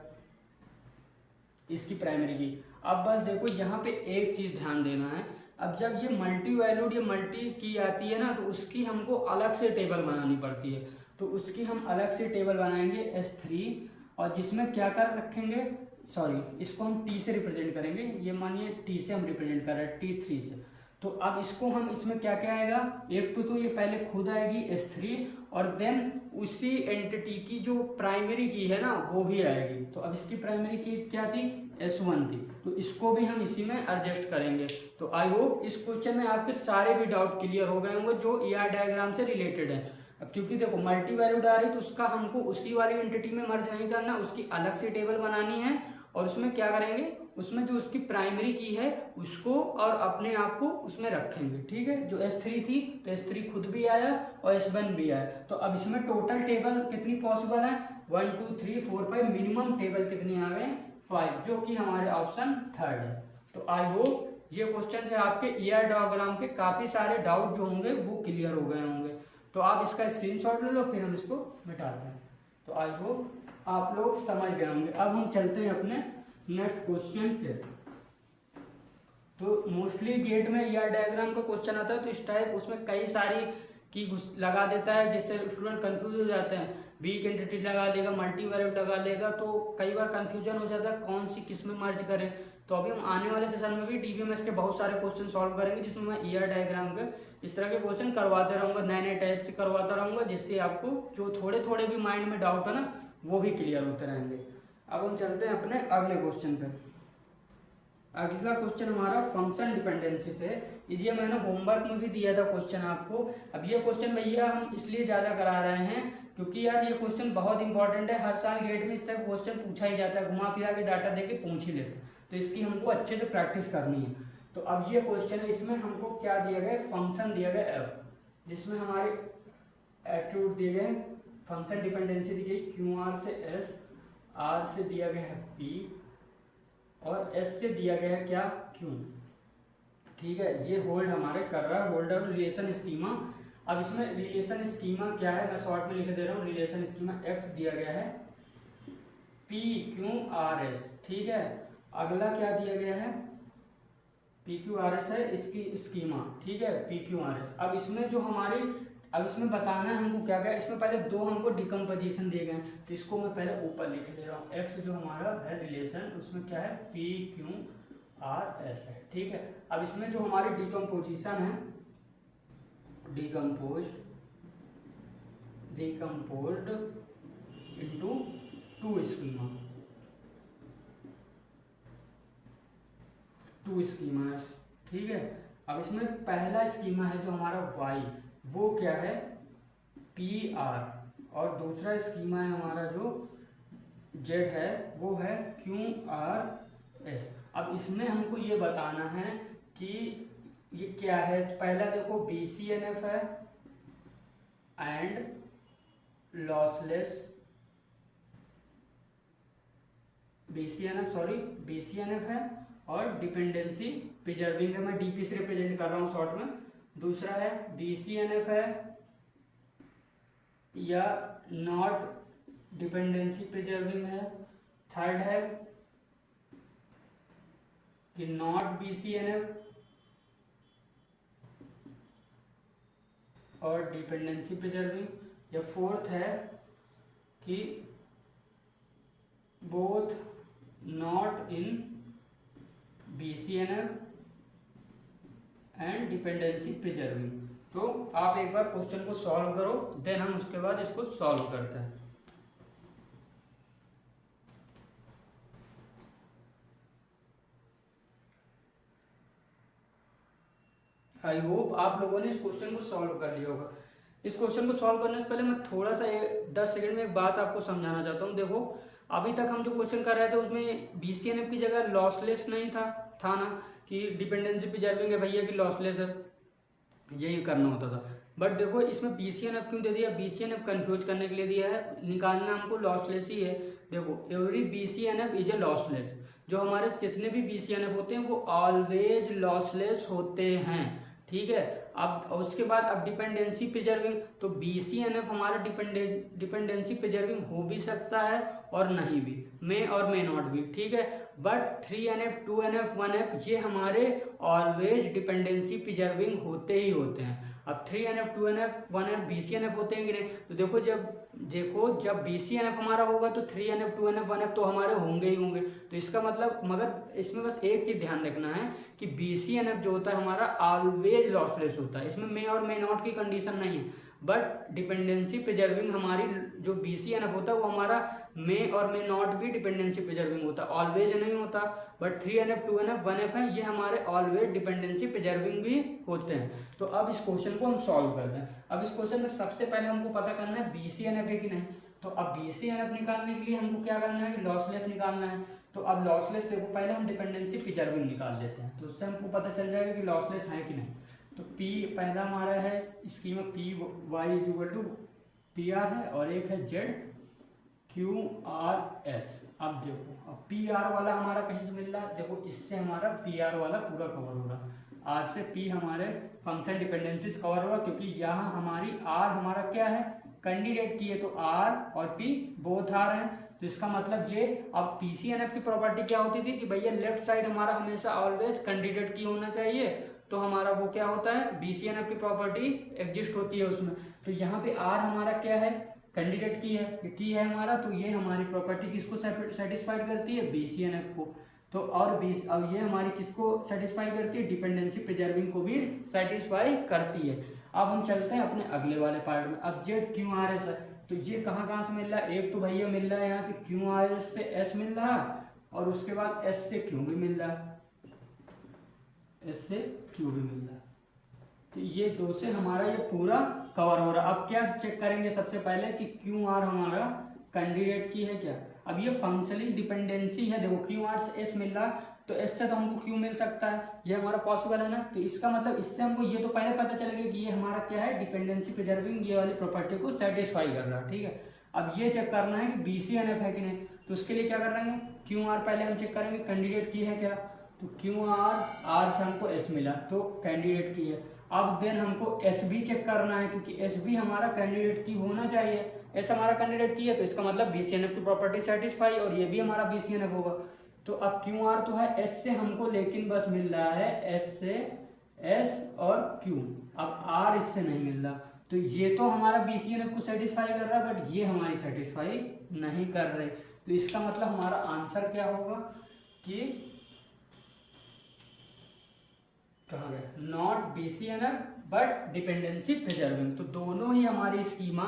इसकी प्राइमरी की। अब बस देखो यहाँ पे एक चीज़ ध्यान देना है, अब जब ये मल्टी वैल्यूड या मल्टी की आती है ना, तो उसकी हमको अलग से टेबल बनानी पड़ती है। तो उसकी हम अलग से टेबल बनाएंगे S3, और जिसमें क्या कर रखेंगे, सॉरी, इसको हम T से रिप्रेजेंट करेंगे। ये मानिए T से हम रिप्रेजेंट कर रहे हैं, T3 से। तो अब इसको हम इसमें क्या क्या आएगा, एक तो ये पहले खुद आएगी S3, और देन उसी एंटिटी की जो प्राइमरी की है ना, वो भी आएगी। तो अब इसकी प्राइमरी की क्या थी, S1 थी, तो इसको भी हम इसी में एडजस्ट करेंगे। तो आई होप इस क्वेश्चन में आपके सारे भी डाउट क्लियर हो गए होंगे जो ER डायग्राम से रिलेटेड है। अब क्योंकि देखो मल्टी वैल्यूड आ रही, तो उसका हमको उसी वाली एंटिटी में मर्ज नहीं करना, उसकी अलग से टेबल बनानी है। और उसमें क्या करेंगे, उसमें जो उसकी प्राइमरी की है उसको और अपने आप को उसमें रखेंगे, ठीक है। जो S3 थी, तो S3 खुद भी आया और S1 भी आया। तो अब इसमें टोटल टेबल कितनी पॉसिबल है, 1 2 3 4 5, मिनिमम टेबल कितनी आ गए, 5, जो कि हमारे ऑप्शन थर्ड है। तो आई होप ये क्वेश्चन से आपके ER डायग्राम के काफ़ी सारे डाउट जो होंगे वो क्लियर हो गए होंगे। तो आप इसका स्क्रीनशॉट ले लो, फिर हम इसको मिटाते हैं। तो आई होप आप लोग समझ गए होंगे। अब हम चलते हैं अपने नेक्स्ट क्वेश्चन पे। तो मोस्टली गेट में ER डायग्राम का क्वेश्चन आता है, तो इस टाइप उसमें कई सारी की लगा देता है, जिससे स्टूडेंट कंफ्यूज हो जाते हैं। वीक एंटिटी लगा देगा, मल्टी वैल्यूड लगा देगा, तो कई बार कंफ्यूजन हो जाता है कौन सी किस में मर्ज करें। तो अभी हम आने वाले सेशन में भी डीबीएमएस के बहुत सारे क्वेश्चन सॉल्व करेंगे, जिसमें मैं ईआर डायग्राम के इस तरह के क्वेश्चन करवाते रहूँगा, नए नए टाइप से करवाता रहूँगा, जिससे आपको जो थोड़े थोड़े भी माइंड में डाउट है ना वो भी क्लियर होते रहेंगे। अब हम चलते हैं अपने अगले क्वेश्चन पे। अगला क्वेश्चन हमारा फंक्शन डिपेंडेंसी से, ये मैंने होमवर्क में भी दिया था क्वेश्चन आपको। अब ये क्वेश्चन भैया हम इसलिए ज़्यादा करा रहे हैं क्योंकि यार ये क्वेश्चन बहुत इंपॉर्टेंट है, हर साल गेट में इस तरह क्वेश्चन पूछा ही जाता है, घुमा फिरा के डाटा दे के पूछ ही लेते हैं, तो इसकी हमको अच्छे से प्रैक्टिस करनी है। तो अब ये क्वेश्चन है, इसमें हमको क्या दिया गया, फंक्शन दिया गया एफ, जिसमें हमारे एट्रीब्यूट दिए गए, फंक्शन डिपेंडेंसी दी गई क्यू आर से एस, आर से दिया गया है पी और एस से दिया गया है क्या, क्यू। ठीक है, ये होल्ड हमारे कर रहा है, होल्ड और रिलेशन स्कीमा। अब इसमें रिलेशन स्कीमा क्या है, मैं शॉर्ट में लिख दे रहा हूँ। रिलेशन स्कीमा एक्स दिया गया है पी क्यू आर एस। ठीक है, अगला क्या दिया गया है, पी क्यू आर एस है इसकी स्कीमा। ठीक है, पी क्यू आर एस। अब इसमें जो हमारी, अब इसमें बताना है हमको क्या क्या, इसमें पहले दो हमको डिकम्पोजिशन दिए गए, तो इसको मैं पहले ऊपर लिख दे रहा हूँ। एक्स जो हमारा है रिलेशन, उसमें क्या है पी क्यू आर एस है। ठीक है, अब इसमें जो हमारी डिकम्पोजिशन है, decomposed into two schema, two schema. ठीक है, अब इसमें पहला स्कीमा है जो हमारा वाई, वो क्या है पी आर, और दूसरा स्कीमा है हमारा जो जेड है वो है क्यू आर एस। अब इसमें हमको ये बताना है कि ये क्या है। पहला देखो बी सी एन एफ है and lossless, B C N F है और डिपेंडेंसी प्रिजर्विंग है, मैं डीपी से रिप्रेजेंट कर रहा हूँ शॉर्ट में। दूसरा है बी सी एन एफ है या नॉट डिपेंडेंसी प्रिजर्विंग है। थर्ड है कि not B C N F और डिपेंडेंसी प्रिजर्विंग। या फोर्थ है कि both not in B C N F and dependency preserving. तो आप एक बार क्वेश्चन को सॉल्व करो, देन हम उसके बाद इसको सॉल्व करते हैं। आई होप आप लोगों ने इस क्वेश्चन को सॉल्व कर लिया होगा। इस क्वेश्चन को सॉल्व करने से पहले मैं थोड़ा सा 10 सेकंड में एक बात आपको समझाना चाहता हूँ। देखो, अभी तक हम जो क्वेश्चन कर रहे थे उसमें बीसीएनएफ की जगह लॉसलेस नहीं था ना, कि डिपेंडेंसी प्रिजर्विंग है भैया कि लॉसलेस है, यही करना होता था। बट देखो इसमें बीसीएनएफ क्यों दे दिया, बीसीएनएफ कंफ्यूज करने के लिए दिया है, निकालना हमको लॉसलेस ही है। देखो every BCNF is a lossless, जो हमारे जितने भी बीसीएनएफ होते हैं वो ऑलवेज लॉसलेस होते हैं। ठीक है, अब उसके बाद अब डिपेंडेंसी प्रिजर्विंग, तो बीसीएनएफ हमारा डिपेंडेंसी प्रिजर्विंग हो भी सकता है और नहीं भी, मे और मे नॉट भी। ठीक है, बट 3NF 2NF 1F ये हमारे ऑलवेज डिपेंडेंसी प्रिजर्विंग होते ही होते हैं। अब 3NF 2NF 1F BCNF होते हैं कि नहीं, तो देखो जब BCNF हमारा होगा तो 3NF 2NF 1F तो हमारे होंगे ही होंगे। तो इसका मतलब, मगर इसमें बस एक चीज ध्यान रखना है कि BCNF जो होता है हमारा ऑलवेज लॉसलेस होता है, इसमें मे और मे नॉट की कंडीशन नहीं है। बट डिपेंडेंसी प्रिजर्विंग हमारी जो BCNF होता है वो हमारा मे और मे नॉट भी डिपेंडेंसी प्रिजर्विंग होता है, ऑलवेज नहीं होता। बट 3NF 2NF 1F है, ये हमारे ऑलवेज डिपेंडेंसी प्रिजर्विंग भी होते हैं। तो अब इस क्वेश्चन को हम सॉल्व करते हैं। अब इस क्वेश्चन में सबसे पहले हमको पता करना है BCNF है कि नहीं। तो अब BCNF निकालने के लिए हमको क्या करना है कि लॉसलेस निकालना है। तो अब लॉसलेस देखो, पहले हम डिपेंडेंसी प्रिजर्विंग निकाल लेते हैं, तो उससे हमको पता चल जाएगा कि लॉसलेस है कि नहीं। तो P पहला हमारा है स्कीम में PY इक्वल टू PR है और एक है ZQRS। अब देखो, अब PR वाला हमारा कहीं से मिल रहा है, देखो इससे हमारा PR वाला पूरा कवर हो रहा, R से P हमारे फंक्शन डिपेंडेंसीज कवर हो रहा, क्योंकि यहाँ हमारी R हमारा क्या है कैंडिडेट की है, तो R और P बोथ R हैं। तो इसका मतलब ये, अब BCNF की प्रॉपर्टी क्या होती थी कि भैया लेफ्ट साइड हमारा हमेशा ऑलवेज कैंडिडेट की होना चाहिए तो हमारा वो क्या होता है, BCNF की प्रॉपर्टी एग्जिस्ट होती है उसमें। तो यहाँ पे R हमारा क्या है, कैंडिडेट की है हमारा, तो ये हमारी प्रॉपर्टी किसको सेटिस्फाइड करती है, BCNF को। तो अब ये हमारी किसको सेटिस्फाई करती है, डिपेंडेंसी प्रिजर्विंग को भी सेटिस्फाई करती है। अब हम चलते हैं अपने अगले वाले पार्ट में। अब जेड क्यू आर एस है, तो ये कहाँ से मिल रहा है, एक तो भैया मिल रहा है यहाँ से क्यू आर एस से एस मिल रहा है, और उसके बाद एस से क्यू भी मिल रहा है, एस से क्यू भी मिल रहा है। तो ये दो से हमारा ये पूरा कवर हो रहा है। अब क्या चेक करेंगे सबसे पहले कि क्यू आर हमारा कैंडिडेट की है क्या। अब ये फंक्शनली डिपेंडेंसी है, देखो क्यू आर से एस मिल रहा, तो एस से तो हमको क्यू मिल सकता है, ये हमारा पॉसिबल है ना। तो इसका मतलब इससे हमको ये तो पहले पता चलेगा कि ये हमारा क्या है, डिपेंडेंसी प्रिजर्विंग ये वाली प्रॉपर्टी को सेटिस्फाई कर रहा है, ठीक है। अब ये चेक करना है कि BCNF है कि नहीं, तो उसके लिए क्या कर रहे हैं, क्यू आर पहले हम चेक करेंगे कैंडिडेट की है क्या, तो क्यू आर से हमको एस मिला तो कैंडिडेट की है। अब देन हमको एस भी चेक करना है, क्योंकि एस भी हमारा कैंडिडेट की होना चाहिए, एस हमारा कैंडिडेट की है, तो इसका मतलब BCNF की प्रॉपर्टी सेटिस्फाई, और ये भी हमारा BCNF होगा। तो अब क्यू आर तो है एस से हमको, लेकिन बस मिल रहा है एस से एस और क्यू, अब आर इससे नहीं मिल रहा, तो ये तो हमारा BCNF को सेटिस्फाई कर रहा है, बट ये हमारी सेटिस्फाई नहीं कर रहे। तो इसका मतलब हमारा आंसर क्या होगा कि कहाँ गया, not BCNF but dependency preserving. तो दोनों ही हमारी स्कीमा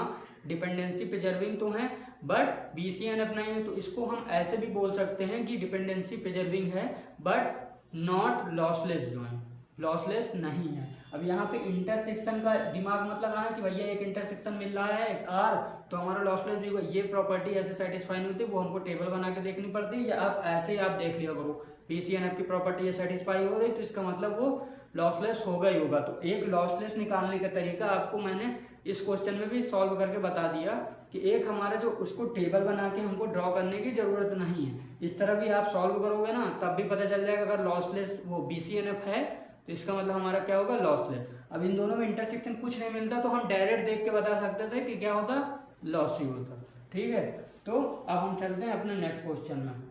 डिपेंडेंसी प्रिजर्विंग तो हैं, बट BCNF नहीं है। तो इसको हम ऐसे भी बोल सकते हैं कि डिपेंडेंसी प्रिजर्विंग है but not lossless join, lossless नहीं है। अब यहाँ पे इंटरसेक्शन का दिमाग मत लगाना कि भैया एक इंटरसेक्शन मिल रहा है एक आर तो हमारा लॉसलेस भी होगा, ये प्रॉपर्टी ऐसे सेटिस्फाई नहीं होती, वो हमको टेबल बना के देखनी पड़ती है, या आप ऐसे ही आप देख लिया करो BCNF की प्रॉपर्टी ये सेटिस्फाई हो रही, तो इसका मतलब वो लॉसलेस होगा ही होगा। तो एक लॉसलेस निकालने का तरीका आपको मैंने इस क्वेश्चन में भी सॉल्व करके बता दिया कि एक हमारा जो उसको टेबल बना के हमको ड्रॉ करने की जरूरत नहीं है, इस तरह भी आप सॉल्व करोगे ना तब भी पता चल जाएगा अगर लॉसलेस वो BCNF है तो इसका मतलब हमारा क्या होगा, लॉसलेस। अब इन दोनों में इंटरसेक्शन कुछ नहीं मिलता तो हम डायरेक्ट देख के बता सकते थे कि क्या होता, लॉस ही होता, ठीक है। तो अब हम चलते हैं अपने नेक्स्ट क्वेश्चन में।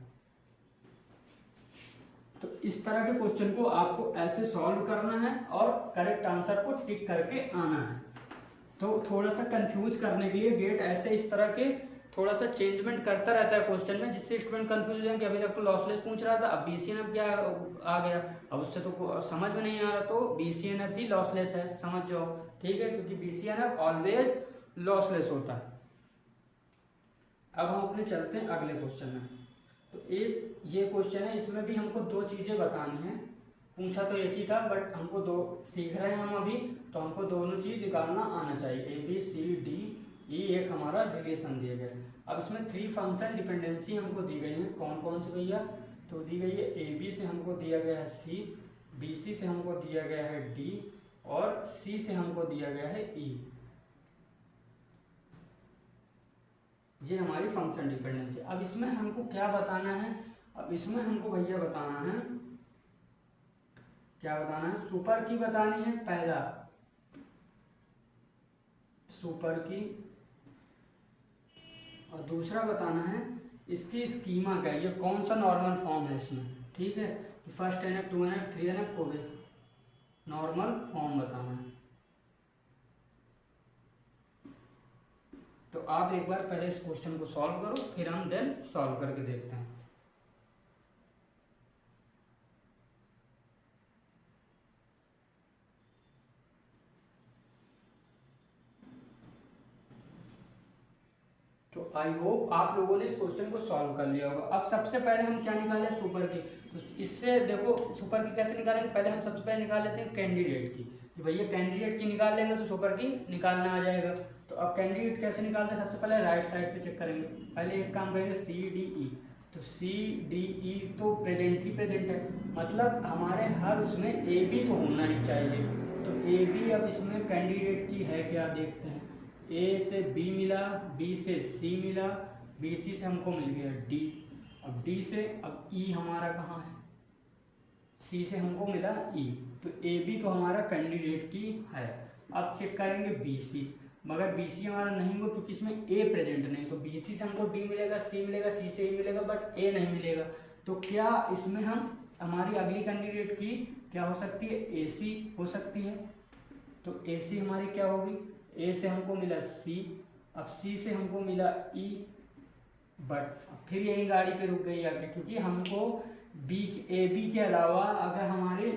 तो इस तरह के क्वेश्चन को आपको ऐसे सॉल्व करना है और करेक्ट आंसर को टिक करके आना है। तो थोड़ा सा कंफ्यूज करने के लिए गेट ऐसे इस तरह के थोड़ा सा चेंजमेंट करता रहता है क्वेश्चन में, जिससे स्टूडेंट कंफ्यूज है कि अभी तक तो लॉसलेस पूछ रहा था, अब BCNF क्या आ गया, अब उससे तो समझ में नहीं आ रहा, तो BCNF भी लॉसलेस है, समझ जाओ, ठीक है, क्योंकि BCNF ऑलवेज लॉसलेस होता है। अब हम अपने चलते हैं अगले क्वेश्चन में। तो एक ये क्वेश्चन है, इसमें भी हमको दो चीज़ें बतानी है, पूछा तो एक ही था बट हमको दो सीख रहे हैं हम अभी, तो हमको दोनों चीज़ निकालना आना चाहिए, ABCDE एक हमारा रिलेशन दिया गया है। अब इसमें 3 फंक्शन डिपेंडेंसी हमको दी गई है, कौन कौन से भैया, तो दी गई है AB से हमको दिया गया है C, BC से हमको दिया गया है D, और C से हमको दिया गया है E। ये हमारी फंक्शन डिपेंडेंसी। अब इसमें हमको क्या बताना है, अब इसमें हमको भैया बताना है, क्या बताना है, सुपर की बतानी है, पहला सुपर की, और दूसरा बताना है इसकी स्कीमा क्या है, ये कौन सा नॉर्मल फॉर्म है इसमें, ठीक है, कि फर्स्ट NF 2NF 3NF को भी नॉर्मल फॉर्म बताना है। तो आप एक बार पहले इस क्वेश्चन को सॉल्व करो, फिर हम देन सॉल्व करके देखते हैं। तो आई होप आप लोगों ने इस क्वेश्चन को सॉल्व कर लिया होगा। अब सबसे पहले हम क्या निकालें, सुपर की। तो इससे देखो सुपर की कैसे निकालेंगे, पहले हम सबसे पहले निकाल लेते हैं कैंडिडेट की, कि भैया कैंडिडेट की निकाल लेंगे तो सुपर की निकालना आ जाएगा। तो अब कैंडिडेट कैसे निकालते हैं, सबसे पहले राइट साइड पे चेक करेंगे, पहले एक काम करेंगे CDE, तो CDE तो प्रेजेंट ही प्रेजेंट है, मतलब हमारे हर उसमें AB तो होना ही चाहिए। तो AB अब इसमें कैंडिडेट की है क्या देखते हैं, A से B मिला, B से C मिला, BC से हमको मिल गया D, अब D से अब E हमारा कहाँ है, C से हमको मिला E, तो AB तो हमारा कैंडिडेट की है। अब चेक करेंगे BC, मगर BC हमारा नहीं होगा क्योंकि इसमें A प्रेजेंट नहीं, तो BC से हमको D मिलेगा, C मिलेगा, C से E मिलेगा, बट A नहीं मिलेगा। तो क्या इसमें हम हमारी अगली कैंडिडेट की क्या हो सकती है, AC हो सकती है। तो AC हमारी क्या होगी, A से हमको मिला C, अब C से हमको मिला E, बट फिर यही गाड़ी पे रुक गई आके, क्योंकि हमको AB के अलावा अगर हमारे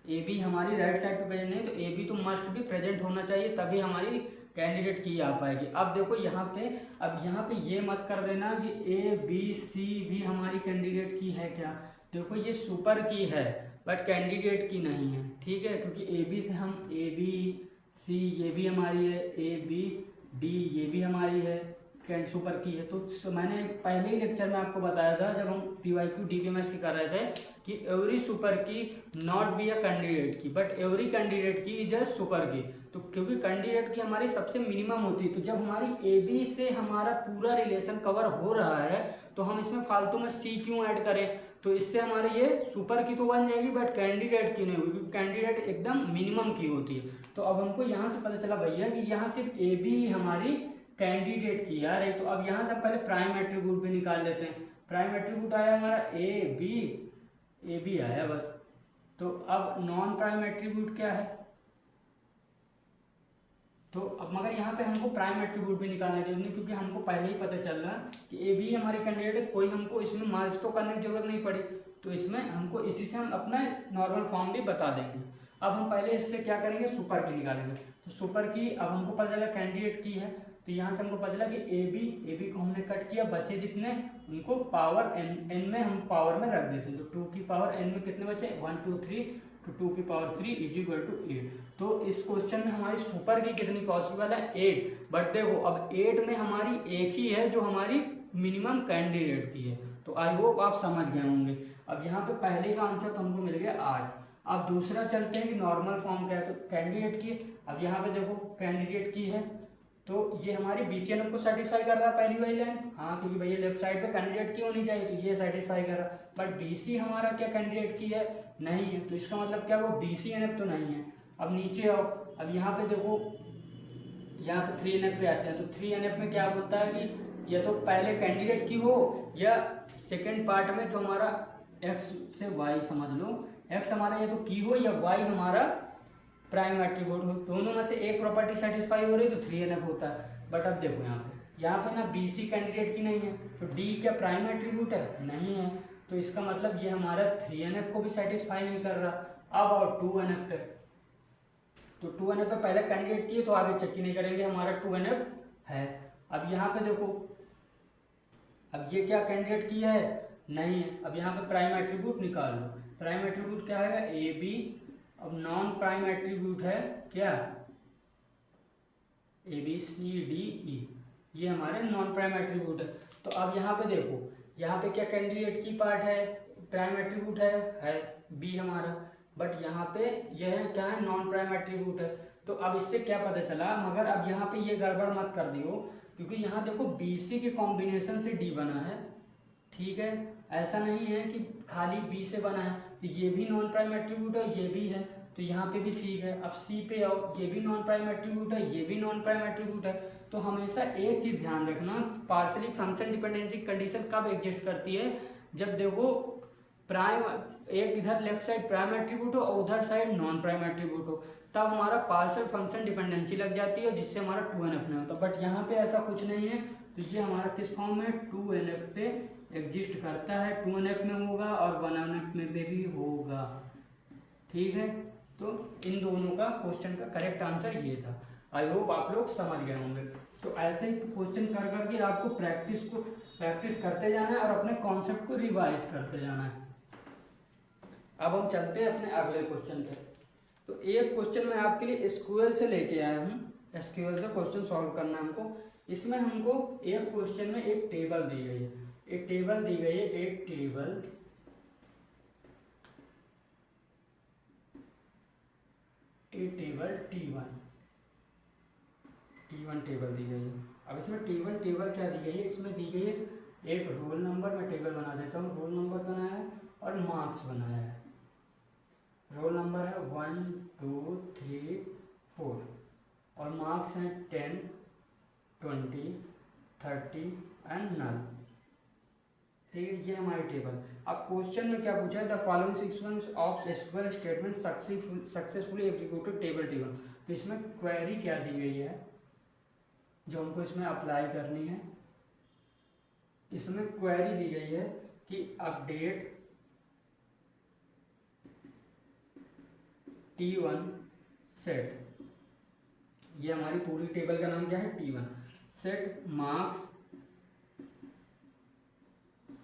AB हमारी राइट साइड पे प्रेजेंट नहीं, तो AB तो मस्ट भी प्रेजेंट होना चाहिए, तभी हमारी कैंडिडेट की आ पाएगी। अब देखो यहाँ पे, अब यहाँ पे ये मत कर देना कि ABC भी हमारी कैंडिडेट की है क्या, देखो ये सुपर की है बट कैंडिडेट की नहीं है, ठीक है, क्योंकि AB से हम ABC ये भी हमारी है, ABD ये भी हमारी है, सुपर की है। तो मैंने पहले ही लेक्चर में आपको बताया था जब हम PYQ DBMS की कर रहे थे कि एवरी सुपर की नॉट बी अ कैंडिडेट की, बट एवरी कैंडिडेट की इज अ सुपर की। तो क्योंकि कैंडिडेट की हमारी सबसे मिनिमम होती है, तो जब हमारी AB से हमारा पूरा रिलेशन कवर हो रहा है तो हम इसमें फालतू में C क्यों ऐड करें, तो इससे हमारे ये सुपर की तो बन जाएगी बट कैंडिडेट की नहीं होगी, क्योंकि कैंडिडेट एकदम मिनिमम की होती है। तो अब हमको यहाँ से पता चला भैया कि यहाँ सिर्फ AB ही हमारी कैंडिडेट की यार है। तो अब यहाँ से पहले प्राइम एट्रीब्यूट भी निकाल लेते हैं। प्राइम एट्रीब्यूट आया हमारा ए बी आया बस। तो अब नॉन प्राइम एट्रीब्यूट क्या है, तो अब मगर यहाँ पे हमको प्राइम एट्रीब्यूट भी निकालना चाहिए, क्योंकि हमको पहले ही पता चल रहा कि ए बी हमारी कैंडिडेट है, कोई हमको इसमें मर्ज तो करने की जरूरत नहीं पड़ी, तो इसमें हमको इसी से हम अपना नॉर्मल फॉर्म भी बता देंगे। अब हम पहले इससे क्या करेंगे, सुपर की निकालेंगे। तो सुपर की अब हमको पता चला कैंडिडेट की है, तो यहाँ से हमको पता चला कि ए बी को हमने कट किया, बचे जितने उनको पावर एन में हम पावर में रख देते हैं। तो 2 की पावर n में कितने बचे, 1 2 3, तो 2 की पावर 3 इज इक्वल टू 8। तो इस क्वेश्चन में हमारी सुपर की कितनी पॉसिबल है, 8। बट देखो अब 8 में हमारी एक ही है जो हमारी मिनिमम कैंडिडेट की है। तो आई होप आप समझ गए होंगे। अब यहाँ पे पहले का आंसर तो हमको मिल गया 8। अब दूसरा चलते हैं कि नॉर्मल फॉर्म क्या है, तो कैंडिडेट की। अब यहाँ पे देखो कैंडिडेट की है, तो ये हमारी BCNF को सेटिस्फाई कर रहा है पहली वाली लाइन, हाँ, क्योंकि भैया लेफ्ट साइड पे कैंडिडेट की होनी चाहिए, तो ये सेटिस्फाई कर रहा है। बट BC हमारा क्या कैंडिडेट की है, नहीं है, तो इसका मतलब क्या, वो BCNF तो नहीं है। अब नीचे आओ, अब यहाँ पे देखो, यहाँ पे 3NF पे आते हैं, तो 3NF में क्या बोलता है कि या तो पहले कैंडिडेट की हो, या सेकेंड पार्ट में जो हमारा X से Y समझ लो, X हमारा या तो की हो या Y हमारा प्राइम एट्रीब्यूट हो, दोनों में से एक प्रॉपर्टी सेटिस्फाई हो रही तो 3NF होता है। बट अब देखो यहाँ पे ना BC कैंडिडेट की नहीं है, तो D क्या प्राइम एट्रीब्यूट है, नहीं है, तो इसका मतलब ये हमारा 3NF को भी सेटिस्फाई नहीं कर रहा। अब और 2NF पे, तो 2NF पे पहले कैंडिडेट की है तो आगे चेक नहीं करेंगे, हमारा 2NF है। अब यहाँ पे देखो, अब ये क्या कैंडिडेट की है, नहीं है। अब यहाँ पे प्राइम एट्रीब्यूट निकाल लो, प्राइम एट्रीब्यूट क्या है, AB। अब नॉन प्राइम एट्रीब्यूट है क्या, ABCDE, ये हमारे नॉन प्राइम एट्रीब्यूट है। तो अब यहाँ पे देखो, यहाँ पे क्या कैंडिडेट की पार्ट है, प्राइम एट्रीब्यूट है B हमारा, बट यहाँ पे यह क्या है, नॉन प्राइम एट्रीब्यूट है। तो अब इससे क्या पता चला, मगर अब यहाँ पे ये गड़बड़ मत कर दियो, क्योंकि यहाँ देखो BC के कॉम्बिनेशन से D बना है, ठीक है, ऐसा नहीं है कि खाली B से बना है, तो ये भी नॉन प्राइम एट्रीब्यूट है, ये भी है, तो यहाँ पे भी ठीक है। अब C पे आओ, ये भी नॉन प्राइम एट्रीब्यूट है, ये भी नॉन प्राइम एट्रीब्यूट है। तो हमेशा एक चीज़ ध्यान रखना, पार्शियली फंक्शन डिपेंडेंसी कंडीशन कब एग्जिस्ट करती है, जब देखो प्राइम, एक इधर लेफ्ट साइड प्राइम एट्रीब्यूट हो और उधर साइड नॉन प्राइम एट्रीब्यूट हो, तब हमारा पार्शियल फंक्शन डिपेंडेंसी लग जाती है, जिससे हमारा 2NF नहीं होता। बट यहाँ पे ऐसा कुछ नहीं है, तो ये हमारा किस फॉर्म में, 2NF पे एग्जिस्ट करता है, 2NF में होगा और 1NF में भी होगा, ठीक है। तो इन दोनों का क्वेश्चन का करेक्ट आंसर ये था। आई होप आप लोग समझ गए होंगे। तो ऐसे ही क्वेश्चन कर करके आपको प्रैक्टिस करते जाना है और अपने कॉन्सेप्ट को रिवाइज करते जाना है। अब हम चलते हैं अपने अगले क्वेश्चन पे। तो एक क्वेश्चन मैं आपके लिए SQL से लेके आया हूँ, SQL से क्वेश्चन सॉल्व करना है हमको। इसमें हमको एक क्वेश्चन में एक टेबल दी गई है, एक टेबल दी गई है, एक टेबल T1 टेबल दी गई है। अब इसमें टेबल क्या दी गई है, इसमें दी गई है एक रोल नंबर, मैं टेबल बना देता हूँ, रोल नंबर बनाया है और मार्क्स बनाया है। रोल नंबर है 1 2 3 4 और मार्क्स हैं 10 20 30 एंड नल। ठीक है, ये हमारी टेबल। अब क्वेश्चन में क्या पूछा है, the following sequence of SQL statement successfully executed table table. तो इसमें क्वेरी क्या दी गई है जो हमको इसमें अप्लाई करनी है। इसमें क्वेरी दी गई है कि अपडेट T1 सेट, ये हमारी पूरी टेबल का नाम क्या है, T1 set marks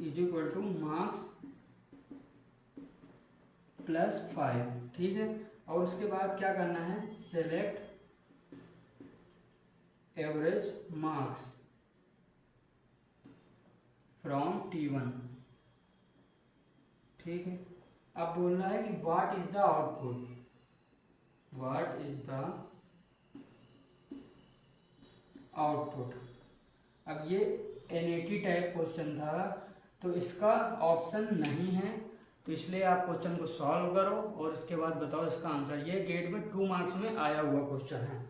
is equal two marks +5, ठीक है। और उसके बाद क्या करना है, select average marks from T1, ठीक है। अब बोलना है कि what is the output, what is the output. अब ये NAT टाइप क्वेश्चन था, तो इसका ऑप्शन नहीं है, तो इसलिए आप क्वेश्चन को सॉल्व करो और उसके बाद बताओ इसका आंसर। ये गेट में 2 मार्क्स में आया हुआ क्वेश्चन है।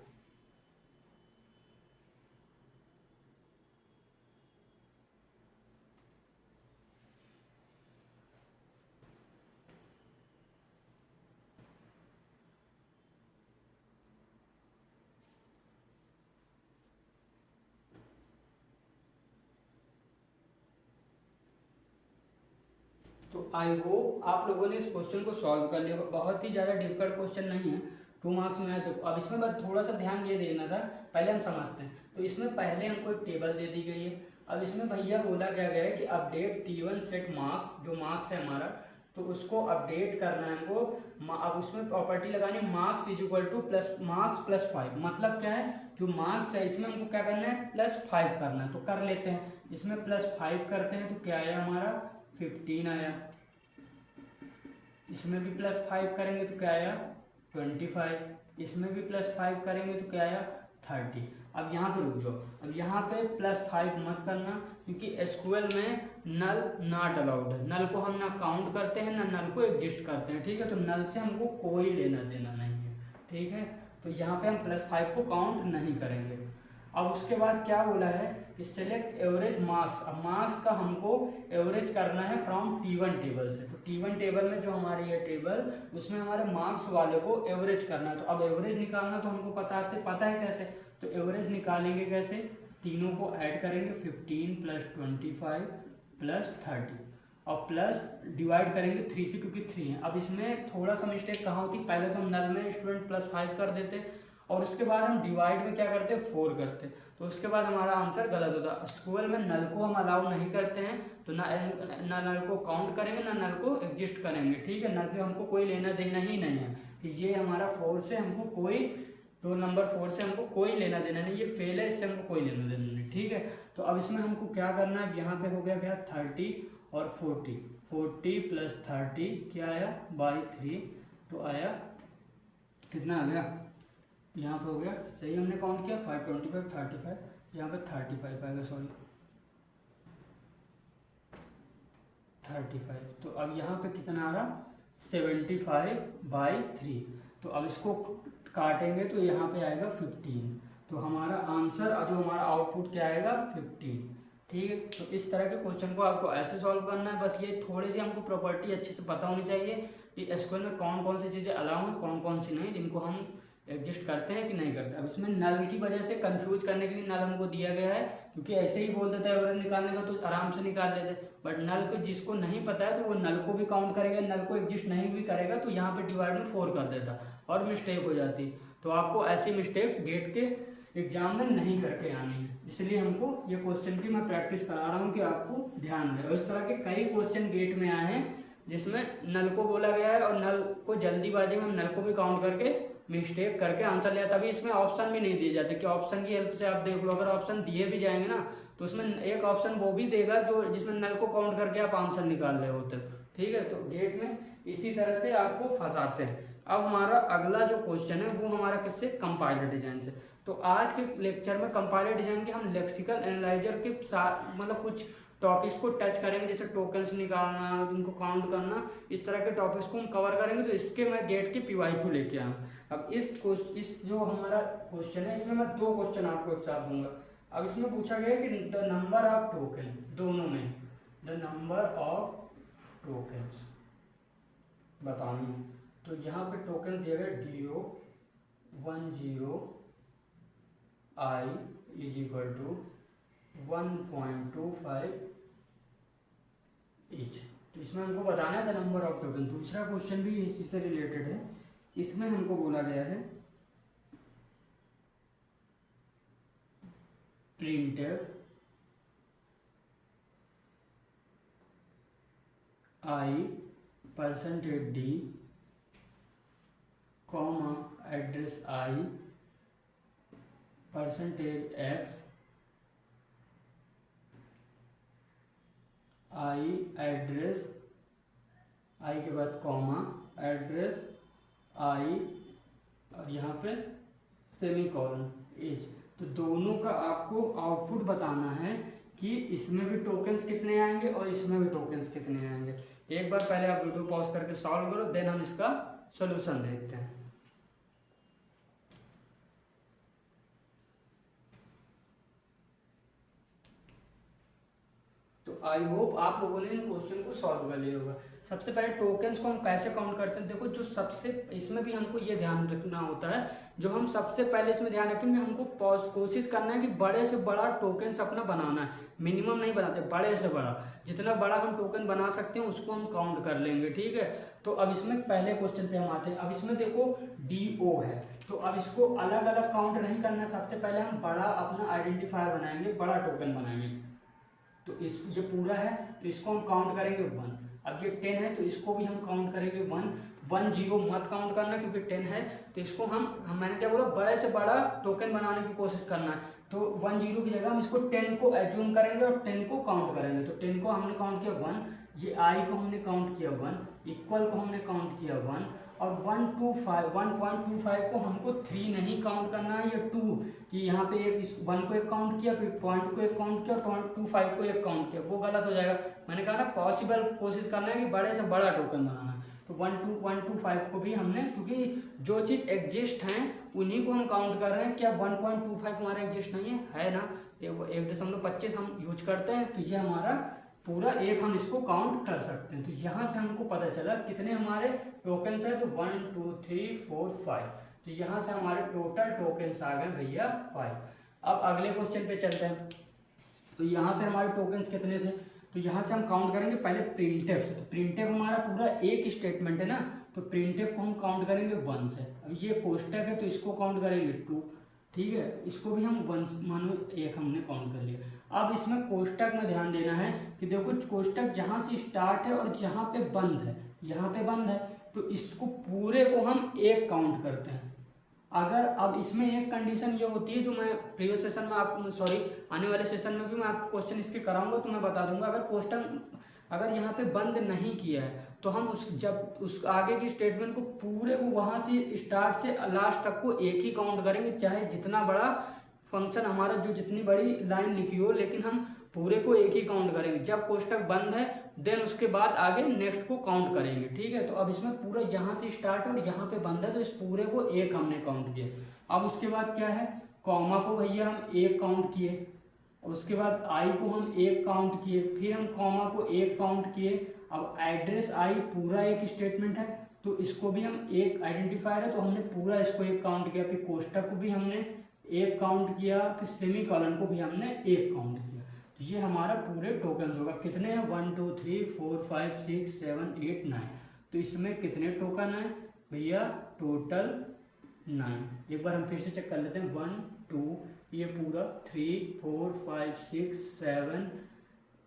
तो आई होप आप लोगों ने इस क्वेश्चन को सॉल्व कर लिया। बहुत ही ज़्यादा डिफिकल्ट क्वेश्चन नहीं है, 2 मार्क्स में है। तो अब इसमें बस थोड़ा सा ध्यान ये देना था, पहले हम समझते हैं। तो इसमें पहले हमको एक टेबल दे दी गई है। अब इसमें भैया बोला क्या गया है कि अपडेट T1 सेट मार्क्स, जो मार्क्स है हमारा, तो उसको अपडेट करना है हमको। अब उसमें प्रॉपर्टी लगानी marks is equal two marks +5। मतलब क्या है, जो मार्क्स है इसमें हमको क्या करना है, +5 करना है। तो कर लेते हैं, इसमें +5 करते हैं तो क्या आया हमारा 15 आया। इसमें भी +5 करेंगे तो क्या आया 25। इसमें भी +5 करेंगे तो क्या आया 30। अब यहाँ पे रुक जाओ, अब यहाँ पे +5 मत करना, क्योंकि एसक्यूएल में नल नॉट अलाउड है। नल को हम ना काउंट करते हैं ना नल को एग्जिस्ट करते हैं, ठीक है। तो नल से हमको कोई लेना देना नहीं है, ठीक है। तो यहाँ पे हम +5 को काउंट नहीं करेंगे। अब उसके बाद क्या बोला है कि सेलेक्ट एवरेज मार्क्स। अब मार्क्स का हमको एवरेज करना है फ्रॉम T1 टेबल से। तो T1 टेबल में जो हमारी है टेबल, उसमें हमारे मार्क्स वाले को एवरेज करना है। तो अब एवरेज निकालना तो हमको पता है कैसे। तो एवरेज निकालेंगे कैसे, तीनों को ऐड करेंगे 15 + 25 + 30 और प्लस डिवाइड करेंगे 3 से, क्योंकि 3 है। अब इसमें थोड़ा सा मिस्टेक कहाँ होती, पहले तो हम नल में स्टूडेंट +5 कर देते और उसके बाद हम डिवाइड में क्या करते 4 करते, तो उसके बाद हमारा आंसर गलत होता। स्क्वायर में नल को हम अलाउ नहीं करते हैं, तो ना नल को काउंट करेंगे ना नल को एग्जिस्ट करेंगे, ठीक है। नल पे हमको कोई लेना देना ही नहीं है कि ये हमारा 4 से हमको कोई, तो नंबर 4 से हमको कोई लेना देना नहीं, ये फेल है, इससे हमको कोई लेना देना नहीं, ठीक है। तो अब इसमें हमको क्या करना है, यहाँ पे हो गया क्या 30 और 40 + 30 क्या आया 3, तो आया कितना आ गया, यहाँ पे हो गया सही, हमने काउंट किया 5 25 35, यहाँ पे 35 आएगा, सॉरी 35। तो अब यहाँ पे कितना आ रहा 75/3। तो अब इसको काटेंगे तो यहाँ पे आएगा 15। तो हमारा आंसर जो हमारा आउटपुट क्या आएगा 15, ठीक है। तो इस तरह के क्वेश्चन को आपको ऐसे सॉल्व करना है। बस ये थोड़ी सी हमको प्रॉपर्टी अच्छे से पता होनी चाहिए कि एसक्यूएल में कौन कौन सी चीज़ें अलाउ हैं, कौन कौन सी नहीं, जिनको हम एडजस्ट करते हैं कि नहीं करते। अब इसमें नल की वजह से कंफ्यूज करने के लिए नल हमको दिया गया है, क्योंकि ऐसे ही बोल देता है एवरेज निकालने का तो आराम से निकाल लेते, बट नल को जिसको नहीं पता है तो वो नल को भी काउंट करेगा, नल को एग्जिस्ट नहीं भी करेगा तो यहाँ पे डिवाइड में 4 कर देता और मिस्टेक हो जाती। तो आपको ऐसी मिस्टेक्स गेट के एग्जाम में नहीं करके आनी है, इसलिए हमको ये क्वेश्चन की मैं प्रैक्टिस करा रहा हूँ कि आपको ध्यान रहे। इस तरह के कई क्वेश्चन गेट में आए हैं जिसमें नल को बोला गया है और नल को जल्दीबाजी में नल को भी काउंट करके मिस्टेक करके आंसर लिया, तभी इसमें ऑप्शन भी नहीं दिए जाते कि ऑप्शन की हेल्प से आप देख लो। अगर ऑप्शन दिए भी जाएंगे ना तो उसमें एक ऑप्शन वो भी देगा जो जिसमें नल को काउंट करके आप आंसर निकाल रहे होते, ठीक है। तो गेट में इसी तरह से आपको फंसाते हैं। अब हमारा अगला जो क्वेश्चन है वो हमारा किससे, कंपाइलर डिजाइन से। तो आज के लेक्चर में कंपाइलर डिजाइन के हम लेक्सिकल एनालाइजर के मतलब कुछ टॉपिक्स को टच करेंगे, जैसे टोकन्स निकालना, उनको काउंट करना, इस तरह के टॉपिक्स को हम कवर करेंगे। तो इसके मैं गेट की PYQ लेके आया। अब इस जो हमारा क्वेश्चन है इसमें मैं 2 क्वेश्चन आपको एक साथ दूंगा। अब इसमें पूछा गया है कि द नंबर ऑफ टोकन, दोनों में द नंबर ऑफ टोकन्स बतानी है। तो यहाँ पे टोकन दिया गया DO 10 I is equal to 1.25 each. तो इसमें हमको बताना है द नंबर ऑफ टोकन। दूसरा क्वेश्चन भी इसी से रिलेटेड है। इसमें हमको बोला गया है printf I %D comma address I %X I address I के बाद कॉमा एड्रेस I और यहाँ पे सेमीकोलन एज। तो दोनों का आपको आउटपुट बताना है कि इसमें भी टोकन्स कितने आएंगे और इसमें भी टोकन्स कितने आएंगे। एक बार पहले आप वीडियो पॉज करके सॉल्व करो, देन हम इसका सॉल्यूशन देखते हैं। तो आई होप आप लोगों ने इन क्वेश्चन को सॉल्व कर लिया होगा। सबसे पहले टोकन्स को हम कैसे काउंट करते हैं, देखो जो सबसे इसमें भी हमको ये ध्यान रखना होता है, जो हम सबसे पहले इसमें ध्यान रखेंगे, हमको कोशिश करना है कि बड़े से बड़ा टोकन्स अपना बनाना है। मिनिमम नहीं बनाते, बड़े से बड़ा, जितना बड़ा हम टोकन बना सकते हैं उसको हम काउंट कर लेंगे, ठीक है। तो अब इसमें पहले क्वेश्चन पे हम आते हैं। अब इसमें देखो DO है, तो अब इसको अलग अलग काउंट नहीं करना। सबसे पहले हम बड़ा अपना आइडेंटिफायर बनाएंगे, बड़ा टोकन बनाएंगे। तो इस ये पूरा है तो इसको हम काउंट करेंगे 1। अब ये 10 है तो इसको भी हम काउंट करेंगे 1। 1 0 मत काउंट करना क्योंकि 10 है, तो इसको हम मैंने क्या बोला, बड़े से बड़ा टोकन बनाने की कोशिश करना है। तो 1 0 की जगह हम इसको 10 को एज्यूम करेंगे और 10 को काउंट करेंगे। तो 10 को हमने काउंट किया 1, ये I को हमने काउंट किया 1, इक्वल को हमने काउंट किया 1, और 1.25 को हमको 3 नहीं काउंट करना है, ये 2 कि यहाँ पे एक इस 1 को एक काउंट किया, फिर पॉइंट को एक काउंट किया, 0.25 को एक काउंट किया, वो गलत हो जाएगा। मैंने कहा ना पॉसिबल कोशिश करना है कि बड़े से बड़ा टोकन बनाना है। तो 1.25 को भी हमने, क्योंकि जो चीज़ एग्जिस्ट हैं उन्हीं को हम काउंट कर रहे हैं। क्या 1.25 हमारा एग्जिस्ट नहीं है ना, 1.25 हम यूज करते हैं, तो ये हमारा पूरा एक हम इसको काउंट कर सकते हैं। तो यहाँ से हमको पता चला कितने हमारे टोकन्स है, तो 1 2 3 4 5। तो यहाँ से हमारे टोटल टोकन्स आ गए भैया 5। अब अगले क्वेश्चन पे चलते हैं। तो यहाँ पे हमारे टोकन्स कितने थे, तो यहाँ से हम काउंट करेंगे पहले प्रिंटफ से। तो प्रिंटफ हमारा पूरा एक स्टेटमेंट है ना, तो प्रिंटफ को हम काउंट करेंगे 1 से। अब ये कोष्टक है तो इसको काउंट करेंगे 2, ठीक है। इसको भी हम 1 मानो 1 हमने काउंट कर लिया। अब इसमें कोष्टक में ध्यान देना है कि देखो कोष्टक जहाँ से स्टार्ट है और जहाँ पे बंद है, यहाँ पे बंद है, तो इसको पूरे को हम 1 काउंट करते हैं। अगर अब इसमें एक कंडीशन ये होती है जो मैं प्रीवियस सेशन में आने वाले सेशन में भी मैं आपको क्वेश्चन इसके कराऊंगा, तो मैं बता दूंगा। अगर कोष्टक अगर यहाँ पे बंद नहीं किया है तो हम उस आगे की स्टेटमेंट को पूरे को वहाँ से स्टार्ट से लास्ट तक को 1 ही काउंट करेंगे, चाहे जितना बड़ा फंक्शन हमारा जो जितनी बड़ी लाइन लिखी हो, लेकिन हम पूरे को 1 ही काउंट करेंगे। जब कोष्टक बंद है देन उसके बाद आगे नेक्स्ट को काउंट करेंगे, ठीक है। तो अब इसमें पूरा यहाँ से स्टार्ट है और यहाँ पे बंद है, तो इस पूरे को 1 हमने काउंट किया। अब उसके बाद क्या है, कॉमा को भैया हम 1 काउंट किए, उसके बाद I को हम 1 काउंट किए, फिर हम कॉमा को 1 काउंट किए। अब एड्रेस I पूरा एक स्टेटमेंट है तो इसको भी हम 1 आइडेंटिफायर है तो हमने पूरा इसको 1 काउंट किया, फिर कोष्टक को भी हमने 1 काउंट किया, फिर सेमीकोलन को भी हमने 1 काउंट किया। तो ये हमारा पूरे टोकन होगा। कितने हैं, 1 2 3 4 5 6 7 8 9। तो इसमें कितने टोकन हैं भैया, टोटल 9। एक बार हम फिर से चेक कर लेते हैं, 1 2 ये पूरा 3 4 5 6 7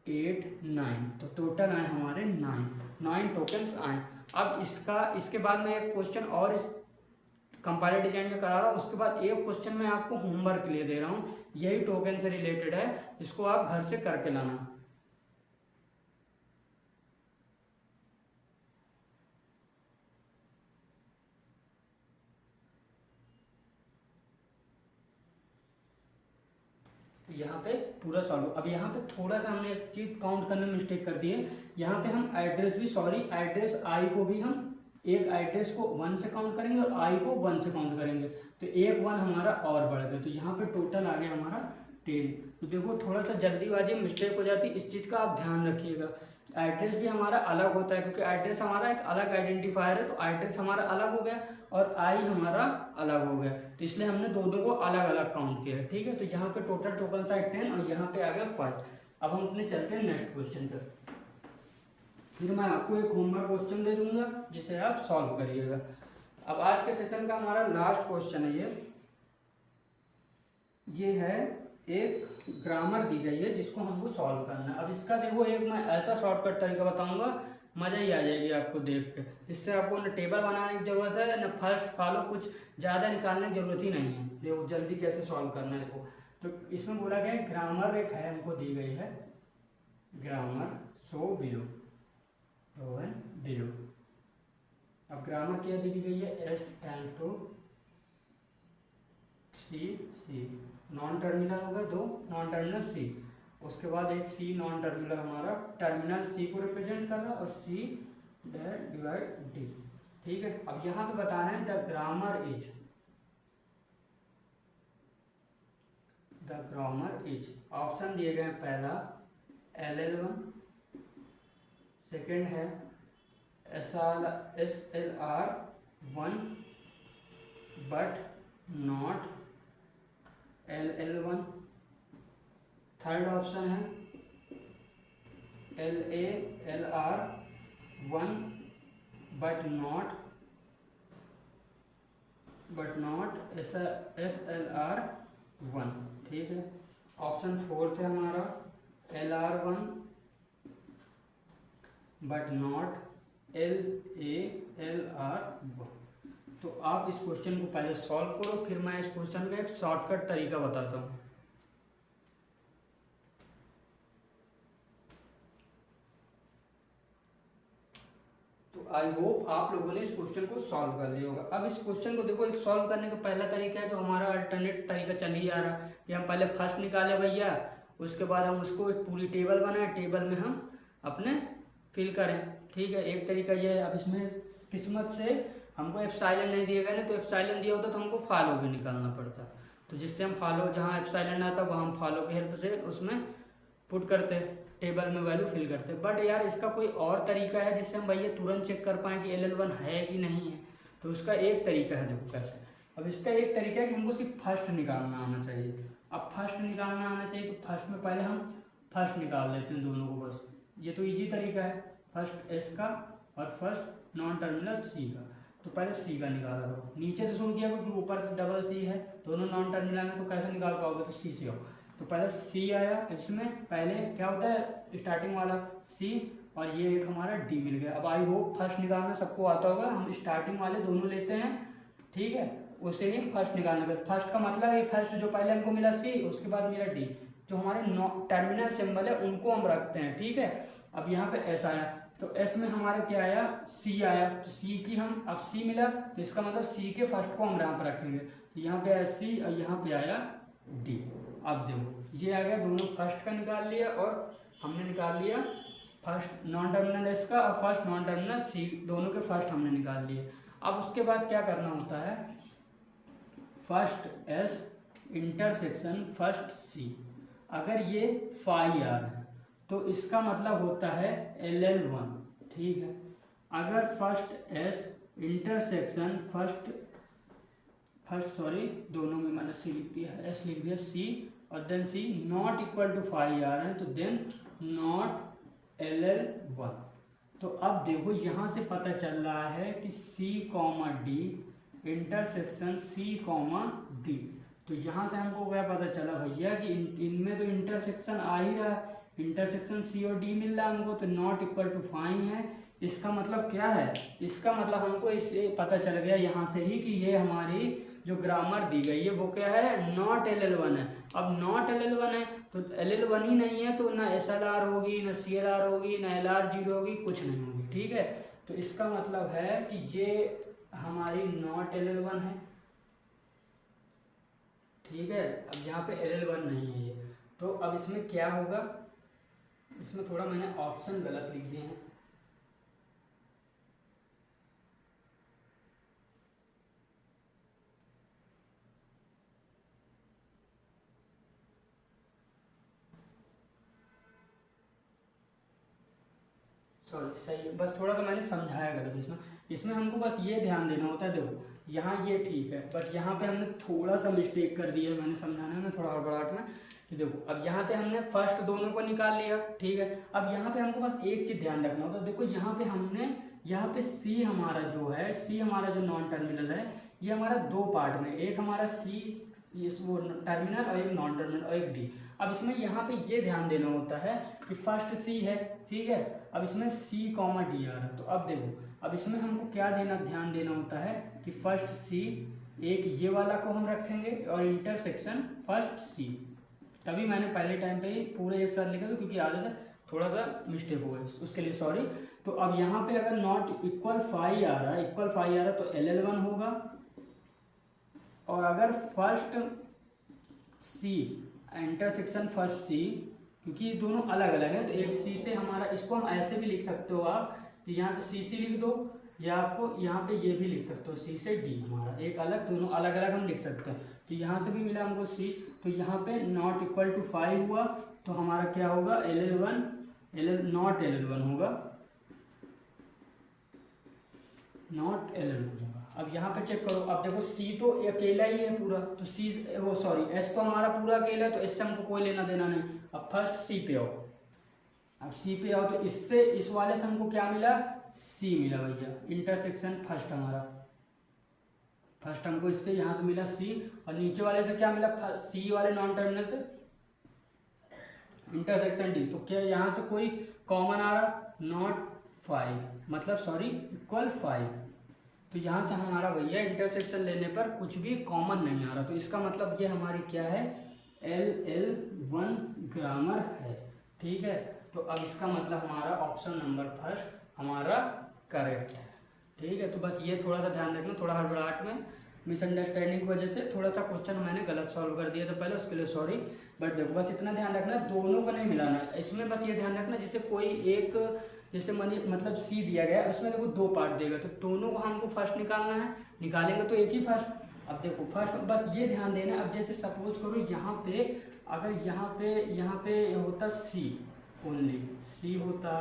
8 9। तो टोटल आए हमारे 9 टोकन्स आए। अब इसके बाद मैं एक क्वेश्चन और इस कंपाइलर डिजाइन में करा रहा हूँ, उसके बाद एक क्वेश्चन मैं आपको होमवर्क के लिए दे रहा हूँ, यही टोकन से रिलेटेड है, इसको आप घर से करके लाना। यहाँ पे पूरा सॉल्व। अब यहाँ पे थोड़ा सा हमने एक चीज काउंट करने में मिस्टेक कर दी है। यहाँ पे हम एड्रेस एड्रेस I को भी हम एक एड्रेस को 1 से काउंट करेंगे और I को 1 से काउंट करेंगे, तो 1 1 हमारा और बढ़ गया। तो यहाँ पे टोटल आ गया हमारा 10। तो देखो थोड़ा सा जल्दीबाजी में मिस्टेक हो जाती है, इस चीज़ का आप ध्यान रखिएगा। एड्रेस भी हमारा अलग होता है क्योंकि एड्रेस हमारा एक अलग आइडेंटिफायर है, तो एड्रेस हमारा अलग हो गया और आई हमारा अलग हो गया, तो इसलिए हमने दोनों को अलग अलग काउंट किया है। ठीक है, तो यहाँ पे टोटल टोकन है 10 और यहाँ पे आ गया 5। अब हम अपने चलते हैं नेक्स्ट क्वेश्चन पर। फिर मैं आपको एक होमवर्क क्वेश्चन दे दूंगा जिसे आप सॉल्व करिएगा। अब आज के सेशन का हमारा लास्ट क्वेश्चन है ये है एक ग्रामर दी गई है जिसको हमको सॉल्व करना है। अब इसका देखो एक मैं ऐसा शॉर्टकट तरीका बताऊंगा, मज़ा ही आ जाएगी आपको देख के। इससे आपको न टेबल बनाने की ज़रूरत है न फर्स्ट फॉलो, कुछ ज़्यादा निकालने की ज़रूरत ही नहीं है। देखो जल्दी कैसे सॉल्व करना है इसको। तो इसमें बोला गया है ग्रामर एक है हमको दी गई है, ग्रामर शो बिलो, बिलो। अब ग्रामर क्या दी गई है, S tends to C, C non terminal होगा, दो नॉन टर्मिनल सी, उसके बाद एक सी नॉन टर्मिनल हमारा टर्मिनल सी को रिप्रेजेंट कर रहा है और सी डिवाइड डी। ठीक है, अब यहाँ पे बताना है the grammar is, the grammar is. Option दिए गए हैं, पहला LL1, सेकेंड है SLR1 but not LL1, third option है LALR1 बट नॉट SLR1। ठीक है, ऑप्शन फोर्थ है हमारा LR1 बट नॉट LALR1। तो आप इस क्वेश्चन को पहले सॉल्व करो, फिर मैं इस क्वेश्चन का एक शॉर्टकट तरीका बताता हूँ। तो आई होप आप लोगों ने इस क्वेश्चन को सॉल्व कर लिया होगा। अब इस क्वेश्चन को देखो, एक सॉल्व करने का पहला तरीका है जो हमारा अल्टरनेट तरीका चल ही आ रहा कि हम पहले फर्स्ट निकाले भैया, उसके बाद हम उसको एक पूरी टेबल बनाए, टेबल में हम अपने फिल करें। ठीक है, एक तरीका ये है। अब इसमें किस्मत से हमको एप्सिलॉन नहीं दिया गया ना, तो एप्सिलॉन दिया होता तो हमको फॉलो भी निकालना पड़ता, तो जिससे हम फॉलो, जहाँ एप्सिलॉन आता वहाँ हम फॉलो की हेल्प से उसमें पुट करते, टेबल में वैल्यू फिल करते। बट यार इसका कोई और तरीका है जिससे हम भैया तुरंत चेक कर पाएँ कि LL1 है कि नहीं है, तो उसका एक तरीका है, देखो कैसे। अब इसका एक तरीका है कि हमको सिर्फ फर्स्ट निकालना आना चाहिए। अब फर्स्ट निकालना आना चाहिए तो फर्स्ट में पहले हम फर्स्ट निकाल लेते हैं दोनों को, बस ये तो इजी तरीका है। फर्स्ट S का और फर्स्ट नॉन टर्मिनल C का, तो पहले C का निकाला करो। नीचे से शुरू किया क्योंकि ऊपर डबल C है, दोनों नॉन टर्मिनल में, तो कैसे निकाल पाओगे, तो C से आओ। तो पहले C आया, इसमें पहले क्या होता है स्टार्टिंग वाला C और ये एक हमारा D मिल गया। अब आई होप फर्स्ट निकालना सबको आता होगा, हम स्टार्टिंग वाले दोनों लेते हैं। ठीक है, उसे ही फर्स्ट निकालने का, फर्स्ट का मतलब है फर्स्ट जो पहले हमको मिला C, उसके बाद मिला D, जो हमारे टर्मिनल सिंबल है उनको हम रखते हैं। ठीक है, अब यहाँ पे S आया, तो S में हमारा क्या आया, C आया, तो C की हम, अब C मिला तो इसका मतलब C के फर्स्ट को हम यहाँ पर रखेंगे, तो यहाँ पे आया C और यहाँ पे आया D। अब देखो ये आ गया, दोनों फर्स्ट का निकाल लिया और हमने निकाल लिया फर्स्ट नॉन टर्मिनल S का और फर्स्ट नॉन टर्मिनल C, दोनों के फर्स्ट हमने निकाल लिए। अब उसके बाद क्या करना होता है, first S intersection first C, अगर ये फाई आ रहा है तो इसका मतलब होता है LL1। ठीक है, अगर फर्स्ट S इंटरसेक्शन फर्स्ट दोनों में मैंने C लिख दिया है, S लिख दिया, C और then C not equal to phi आ रहे हैं, तो देन नॉट LL1। तो अब देखो यहाँ से पता चल रहा है कि C, D intersection C, D, तो यहाँ से हमको क्या पता चला भैया कि इनमें तो इंटरसेक्शन आ ही रहा है, इंटरसेक्शन C और D मिल रहा है हमको, तो नॉट इक्वल टू फाइन है। इसका मतलब क्या है, इसका मतलब हमको इससे पता चल गया यहाँ से ही कि ये हमारी जो ग्रामर दी गई है वो क्या है, नॉट LL1 है। अब नॉट LL1 है तो LL1 ही नहीं है, तो ना SLR होगी, ना CLR होगी, ना LR0 होगी, कुछ नहीं होगी। ठीक है, तो इसका मतलब है कि ये हमारी नॉट LL1 है। ठीक है, अब यहाँ पे LL1 नहीं है ये, तो अब इसमें क्या होगा, इसमें थोड़ा मैंने ऑप्शन गलत लिख दिए हैं। सॉरी सही है, बस थोड़ा सा मैंने समझाया गलत इसमें। इसमें हमको बस ये ध्यान देना होता है, देखो यहाँ ये ठीक है, बट यहाँ पे हमने थोड़ा सा मिस्टेक कर दिया है, मैंने समझाने में थोड़ा हड़बड़ाहट में कि देखो अब यहाँ पे हमने फर्स्ट दोनों को निकाल लिया, ठीक है। अब यहाँ पे हमको बस एक चीज़ ध्यान रखना होता है, देखो यहाँ पे हमने यहाँ पे सी हमारा जो है, सी हमारा जो नॉन टर्मिनल है, ये हमारा दो पार्ट में, एक हमारा सी इस वो टर्मिनल और एक नॉन टर्मिनल और एक डी। अब इसमें यहाँ पे ये ध्यान देना होता है कि फर्स्ट सी है, ठीक है। अब इसमें सी कॉमा डी आ रहा है, तो अब देखो अब इसमें हमको क्या ध्यान देना होता है कि फर्स्ट सी, एक ये वाला को हम रखेंगे और इंटरसेक्शन फर्स्ट सी। तभी मैंने पहले टाइम पे ही पूरे एक साथ लिखा था, क्योंकि आदत थोड़ा सा मिस्टेक हो गया, उसके लिए सॉरी। तो अब यहाँ पे अगर नॉट इक्वल फाई आ रहा है, इक्वल फाई आ रहा है तो LL1 होगा, और अगर फर्स्ट सी इंटरसेक्शन फर्स्ट सी, क्योंकि ये दोनों अलग अलग है, तो एक सी से हमारा, इसको हम ऐसे भी लिख सकते हो आप कि यहाँ से सी लिख दो, या आपको यहाँ पे ये भी लिख सकते हो सी से डी, हमारा एक अलग, दोनों अलग अलग हम लिख सकते हैं। तो यहाँ से भी मिला हमको सी, तो यहाँ पे नॉट इक्वल टू 5 हुआ, तो हमारा क्या होगा LL1 नॉट LL1 होगा, नॉट LL1 होगा। अब यहाँ पे चेक करो, अब देखो सी तो अकेला ही है पूरा, तो सी वो सॉरी एस तो हमारा पूरा अकेला है, तो इससे हमको कोई लेना देना नहीं। अब फर्स्ट सी पे आओ, अब सी पे आओ, तो इससे इस वाले से हमको क्या मिला, सी मिला भैया, इंटरसेक्शन फर्स्ट हमारा, फर्स्ट हमको इससे यहाँ से मिला सी, और नीचे वाले से क्या मिला, सी वाले नॉन टर्मिनल से इंटरसेक्शन डी। तो क्या यहाँ से कोई कॉमन आ रहा, नॉट 5, मतलब सॉरी इक्वल 5, तो यहाँ से हमारा भैया इंटरसेक्शन लेने पर कुछ भी कॉमन नहीं आ रहा, तो इसका मतलब ये हमारी क्या है, LL1 ग्रामर है, ठीक है। तो अब इसका मतलब हमारा ऑप्शन नंबर फर्स्ट हमारा करेक्ट है, ठीक है। तो बस ये थोड़ा सा ध्यान रखना, थोड़ा हड़बड़ाहट में मिसअंडरस्टैंडिंग की वजह से थोड़ा सा क्वेश्चन मैंने गलत सॉल्व कर दिया था पहले, उसके लिए सॉरी। बट देखो बस इतना ध्यान रखना, दोनों को नहीं मिलाना, इसमें बस ये ध्यान रखना जैसे कोई एक, जैसे मतलब सी दिया गया, इसमें देखो दो पार्ट देगा, तो दोनों को हमको फर्स्ट निकालना है, निकालेंगे तो एक ही फर्स्ट। अब देखो फर्स्ट बस ये ध्यान देना, अब जैसे सपोज करो यहाँ पे, अगर यहाँ पे होता सी, ओनली सी होता,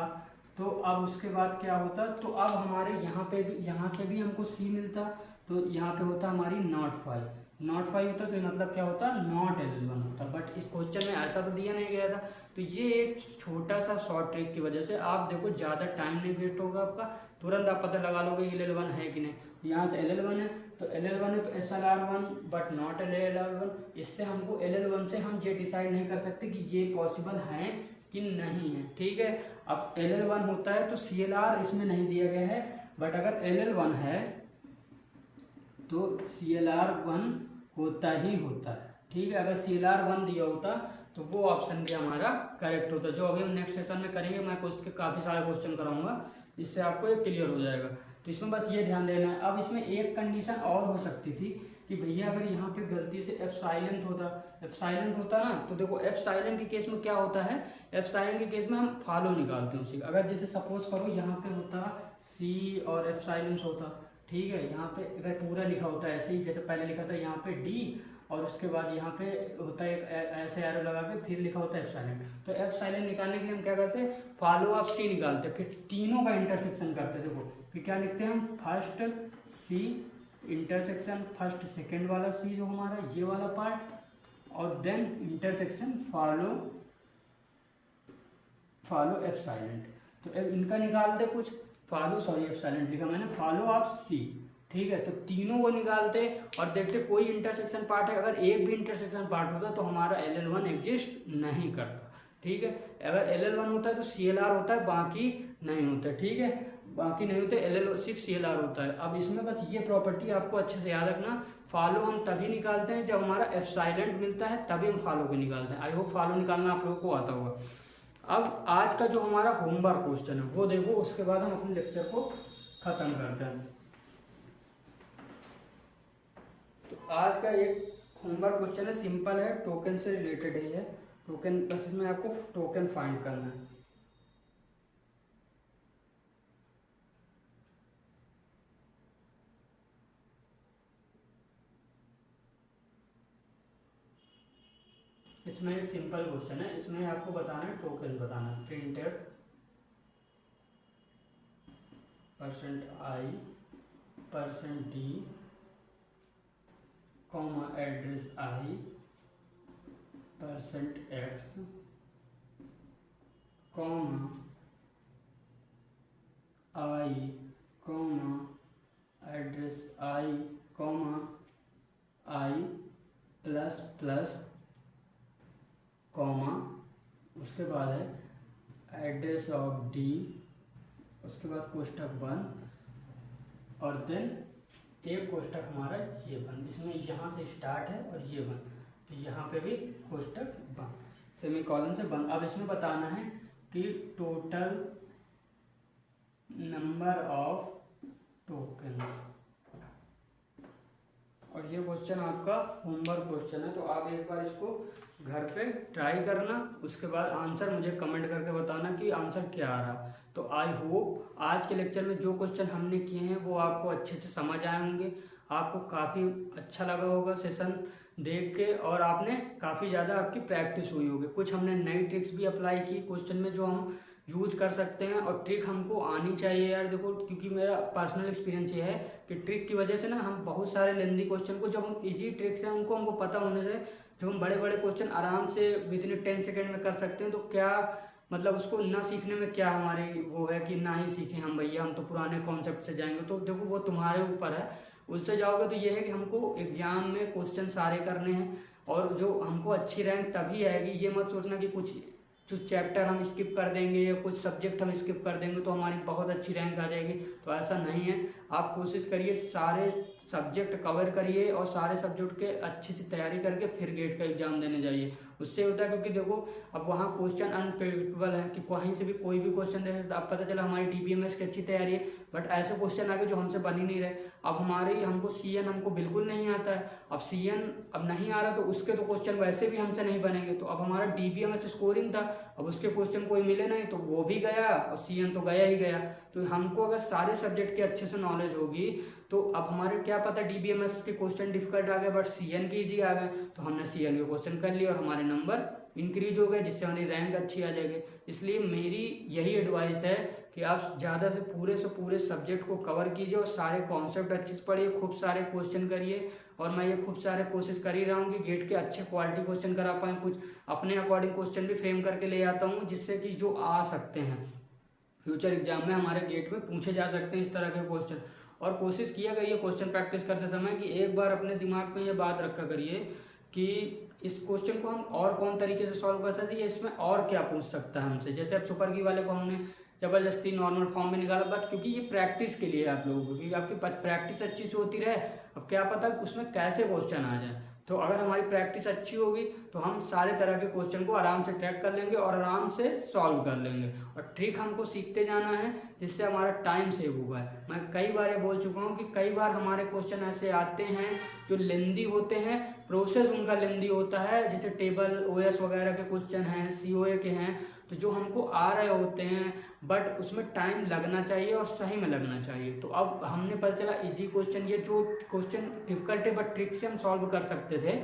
तो अब उसके बाद क्या होता, तो अब हमारे यहाँ पे भी, यहाँ से भी हमको सी मिलता, तो यहाँ पे होता हमारी नॉट 5 होता, तो मतलब क्या होता, नॉट LL1 होता। बट इस क्वेश्चन में ऐसा तो दिया नहीं गया था, तो ये एक छोटा सा शॉर्ट ट्रिक की वजह से आप देखो ज़्यादा टाइम नहीं वेस्ट होगा आपका, तुरंत आप पता लगा लोगे LL1 है कि नहीं। यहाँ से LL1 है, तो LL1 है तो SLR1 बट नॉट LL1, इससे हमको LL1 से हम ये डिसाइड नहीं कर सकते कि ये पॉसिबल है कि नहीं है, ठीक है। अब LL1 होता है तो CLR इसमें नहीं दिया गया है, बट अगर LL1 है तो CLR1 होता ही होता है, ठीक है। अगर CLR1 दिया होता तो वो ऑप्शन भी हमारा करेक्ट होता, जो अभी हम नेक्स्ट सेशन में करेंगे, मैं उसके काफ़ी सारे क्वेश्चन कराऊंगा, जिससे आपको ये क्लियर हो जाएगा। तो इसमें बस ये ध्यान देना है। अब इसमें एक कंडीशन और हो सकती थी कि भैया अगर यहाँ पे गलती से F साइलेंट होता ना, तो देखो F साइलेंट के केस में क्या होता है, F साइलेंट के केस में हम फॉलो निकालते हैं उसी का। अगर जैसे सपोज करो यहाँ पे होता C और F साइलेंस होता, ठीक है। यहाँ पे अगर पूरा लिखा होता है ऐसे ही, जैसे पहले लिखा था यहाँ पे D, और उसके बाद यहाँ पे होता है ऐसे एरो लगा के फिर लिखा होता है F साइलेंट। तो F साइलेंट निकालने के लिए हम क्या करते हैं, फॉलो ऑफ C निकालते हैं, फिर तीनों का इंटरसेक्शन करते हैं। देखो फिर क्या लिखते हैं हम, first C intersection first second वाला C जो हमारा ये वाला पार्ट, और then intersection follow F silent. तो इनका निकालते कुछ, F साइलेंट लिखा मैंने, फॉलो ऑफ C, ठीक है। तो तीनों को निकालते और देखते कोई इंटरसेक्शन पार्ट है, अगर एक भी इंटरसेक्शन पार्ट होता तो हमारा LL1 एग्जिस्ट नहीं करता, ठीक है। अगर LL1 होता है तो CLR होता है, बाकी नहीं होता, ठीक है, बाकी नहीं होते, LL6 CLR होता है। अब इसमें बस ये प्रॉपर्टी आपको अच्छे से याद रखना, फॉलो हम तभी निकालते हैं जब हमारा F साइलेंट मिलता है, तभी हम फॉलो को निकालते हैं। आई होप फॉलो निकालना आप लोगों को आता होगा। अब आज का जो हमारा होमवर्क क्वेश्चन है वो देखो, उसके बाद हम अपने लेक्चर को खत्म करते हैं। तो आज का एक होमवर्क क्वेश्चन है, सिंपल है, टोकन से रिलेटेड ही है। टोकन बस इसमें आपको टोकन फाइंड करना है। इसमें एक सिंपल क्वेश्चन है, इसमें आपको बताना है टोकन बताना है, printed %i %d comma address i %x comma i comma address i comma i plus plus comma उसके बाद है एड्रेस ऑफ d, उसके बाद कोष्ठक बंद और देन एक कोष्ठक हमारा ये बंद। इसमें यहाँ से स्टार्ट है और ये बंद, तो यहाँ पे भी कोष्ठक बंद, सेमीकोलन से बंद। अब इसमें बताना है कि टोटल नंबर ऑफ टोकन्स, और ये क्वेश्चन आपका होमवर्क क्वेश्चन है, तो आप एक बार इसको घर पे ट्राई करना, उसके बाद आंसर मुझे कमेंट करके बताना कि आंसर क्या आ रहा। तो आई होप आज के लेक्चर में जो क्वेश्चन हमने किए हैं वो आपको अच्छे से समझ आए होंगे, आपको काफ़ी अच्छा लगा होगा सेशन देख के, और आपने काफ़ी ज़्यादा आपकी प्रैक्टिस हुई होगी। कुछ हमने नई ट्रिक्स भी अप्लाई की क्वेश्चन में जो हम यूज कर सकते हैं, और ट्रिक हमको आनी चाहिए यार। देखो, क्योंकि मेरा पर्सनल एक्सपीरियंस ये है कि ट्रिक की वजह से ना हम बहुत सारे लेंदी क्वेश्चन को, जब हम इजी ट्रिक्स हैं उनको हमको पता होने से, जब हम बड़े बड़े क्वेश्चन आराम से विदिन 10 सेकेंड में कर सकते हैं, तो क्या मतलब उसको ना सीखने में क्या हमारी वो है कि ना ही सीखें हम भैया, हम तो पुराने कॉन्सेप्ट से जाएंगे। तो देखो वो तुम्हारे ऊपर है, उससे जाओगे तो ये है कि हमको एग्जाम में क्वेश्चन सारे करने हैं, और जो हमको अच्छी रैंक तभी आएगी। ये मत सोचना कि कुछ चैप्टर हम स्किप कर देंगे या कुछ सब्जेक्ट हम स्किप कर देंगे तो हमारी बहुत अच्छी रैंक आ जाएगी, तो ऐसा नहीं है। आप कोशिश करिए सारे सब्जेक्ट कवर करिए और सारे सब्जेक्ट के अच्छी सी तैयारी करके फिर गेट का एग्जाम देने जाइए। उससे होता है, क्योंकि देखो अब वहाँ क्वेश्चन अनप्रेडिक्टेबल है कि कहीं से भी कोई भी क्वेश्चन दे सकता। अब पता चला हमारी DBMS की अच्छी तैयारी है, बट ऐसे क्वेश्चन आगे जो हमसे बन ही नहीं रहे। अब हमको CN हमको बिल्कुल नहीं आता है, अब CN अब नहीं आ रहा तो उसके तो क्वेश्चन वैसे भी हमसे नहीं बनेंगे। तो अब हमारा DBMS स्कोरिंग था, अब उसके क्वेश्चन कोई मिले नहीं तो वो भी गया, और CN तो गया ही गया। तो हमको अगर सारे सब्जेक्ट की अच्छे से नॉलेज होगी तो अब हमारे क्या पता DBMS के क्वेश्चन डिफिकल्ट आ गए बट CN के इजी आ गए, तो हमने CN के क्वेश्चन कर लिए और हमारे नंबर इंक्रीज हो गए, जिससे हमारी रैंक अच्छी आ जाएगी। इसलिए मेरी यही एडवाइस है कि आप ज़्यादा से पूरे सब्जेक्ट को कवर कीजिए और सारे कॉन्सेप्ट अच्छे से पढ़िए, खूब सारे क्वेश्चन करिए। और मैं ये खूब सारे कोशिश कर ही रहा हूँ कि गेट के अच्छे क्वालिटी क्वेश्चन करा पाएँ, कुछ अपने अकॉर्डिंग क्वेश्चन भी फ्रेम करके ले आता हूँ, जिससे कि जो आ सकते हैं फ्यूचर एग्जाम में हमारे गेट में पूछे जा सकते हैं इस तरह के क्वेश्चन। और कोशिश किया करिए क्वेश्चन प्रैक्टिस करते समय कि एक बार अपने दिमाग में ये बात रखा करिए कि इस क्वेश्चन को हम और कौन तरीके से सॉल्व कर सकते हैं, इसमें और क्या पूछ सकता है हमसे। जैसे अब सुपर की वाले को हमने जबरदस्ती नॉर्मल फॉर्म में निकाला, बट क्योंकि ये प्रैक्टिस के लिए आप लोगों को, क्योंकि आपकी प्रैक्टिस अच्छी से होती रहे, अब क्या पता उसमें कैसे क्वेश्चन आ जाए। तो अगर हमारी प्रैक्टिस अच्छी होगी तो हम सारे तरह के क्वेश्चन को आराम से ट्रैक कर लेंगे और आराम से सॉल्व कर लेंगे। और ट्रिक हमको सीखते जाना है जिससे हमारा टाइम सेव हुआ है। मैं कई बार ये बोल चुका हूँ कि कई बार हमारे क्वेश्चन ऐसे आते हैं जो लेंदी होते हैं, प्रोसेस उनका लेंदी होता है, जैसे टेबल OS वगैरह के क्वेश्चन हैं, COA के हैं, तो जो हमको आ रहे होते हैं बट उसमें टाइम लगना चाहिए और सही में लगना चाहिए। तो अब हमने पता चला इजी क्वेश्चन, ये जो क्वेश्चन डिफिकल्ट है बट ट्रिक से हम सॉल्व कर सकते थे,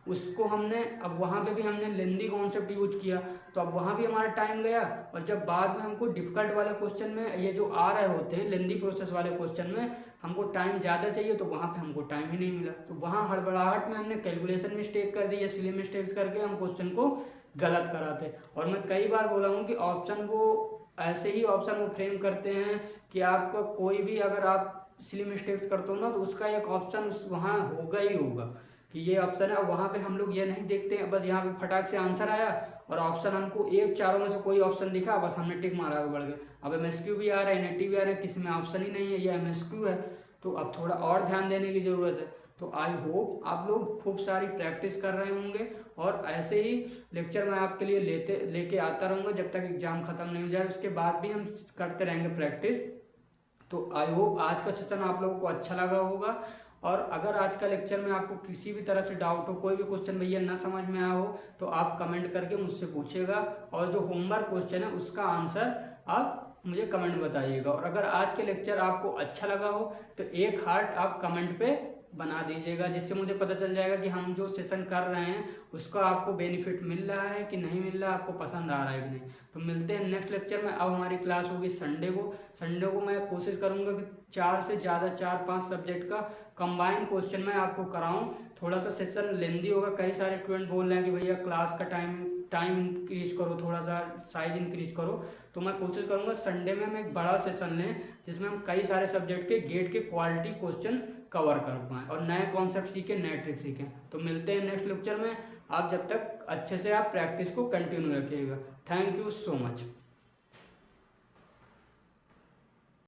उसको हमने अब वहाँ पे भी हमने लेंदी कॉन्सेप्ट यूज किया, तो अब वहाँ भी हमारा टाइम गया। और जब बाद में हमको डिफिकल्ट वाले क्वेश्चन में ये जो आ रहे होते हैं लेंदी प्रोसेस वाले क्वेश्चन में हमको टाइम ज़्यादा चाहिए, तो वहाँ पे हमको टाइम ही नहीं मिला। तो वहाँ हड़बड़ाहट में हमने कैलकुलेशन मिस्टेक कर दी या सिली मिस्टेक्स करके हम क्वेश्चन को गलत कराते। और मैं कई बार बोला हूँ कि ऑप्शन वो ऐसे ही ऑप्शन वो फ्रेम करते हैं कि आपका कोई भी अगर आप सिली मिस्टेक्स करते हो ना तो उसका एक ऑप्शन वहाँ होगा ही होगा कि ये ऑप्शन है। वहाँ पे हम लोग ये नहीं देखते हैं, बस यहाँ पे फटाक से आंसर आया और ऑप्शन हमको एक चारों में से कोई ऑप्शन दिखा, बस हमने टिक मारा आगे बढ़ गए। अब MSQ भी आ रहा है, NAT भी आ रहा है, किसी में ऑप्शन ही नहीं है, ये MSQ है, तो अब थोड़ा और ध्यान देने की ज़रूरत है। तो आई होप आप लोग खूब सारी प्रैक्टिस कर रहे होंगे और ऐसे ही लेक्चर मैं आपके लिए लेके आता रहूँगा जब तक एग्ज़ाम ख़त्म नहीं हो जाए, उसके बाद भी हम करते रहेंगे प्रैक्टिस। तो आई होप आज का सेशन आप लोगों को अच्छा लगा होगा। और अगर आज का लेक्चर में आपको किसी भी तरह से डाउट हो, कोई भी क्वेश्चन भैया ना समझ में आया हो, तो आप कमेंट करके मुझसे पूछिएगा, और जो होमवर्क क्वेश्चन है उसका आंसर आप मुझे कमेंट बताइएगा। और अगर आज के लेक्चर आपको अच्छा लगा हो तो एक हार्ट आप कमेंट पे बना दीजिएगा, जिससे मुझे पता चल जाएगा कि हम जो सेशन कर रहे हैं उसका आपको बेनिफिट मिल रहा है कि नहीं मिल रहा है, आपको पसंद आ रहा है कि नहीं। तो मिलते हैं नेक्स्ट लेक्चर में। अब हमारी क्लास होगी संडे को मैं कोशिश करूँगा कि 4 से ज़्यादा 4-5 सब्जेक्ट का कंबाइन क्वेश्चन मैं आपको कराऊँ। थोड़ा सा सेशन लेंदी होगा, कई सारे स्टूडेंट बोल रहे हैं कि भैया क्लास का टाइम इंक्रीज करो, थोड़ा सा साइज इंक्रीज करो। तो मैं कोशिश करूँगा संडे में हम एक बड़ा सेशन लें जिसमें हम कई सारे सब्जेक्ट के गेट के क्वालिटी क्वेश्चन कवर कर पाएँ और नए कॉन्सेप्ट सीखें, नए ट्रिक सीखें। तो मिलते हैं नेक्स्ट लेक्चर में। आप जब तक अच्छे से आप प्रैक्टिस को कंटिन्यू रखिएगा। Thank you so much.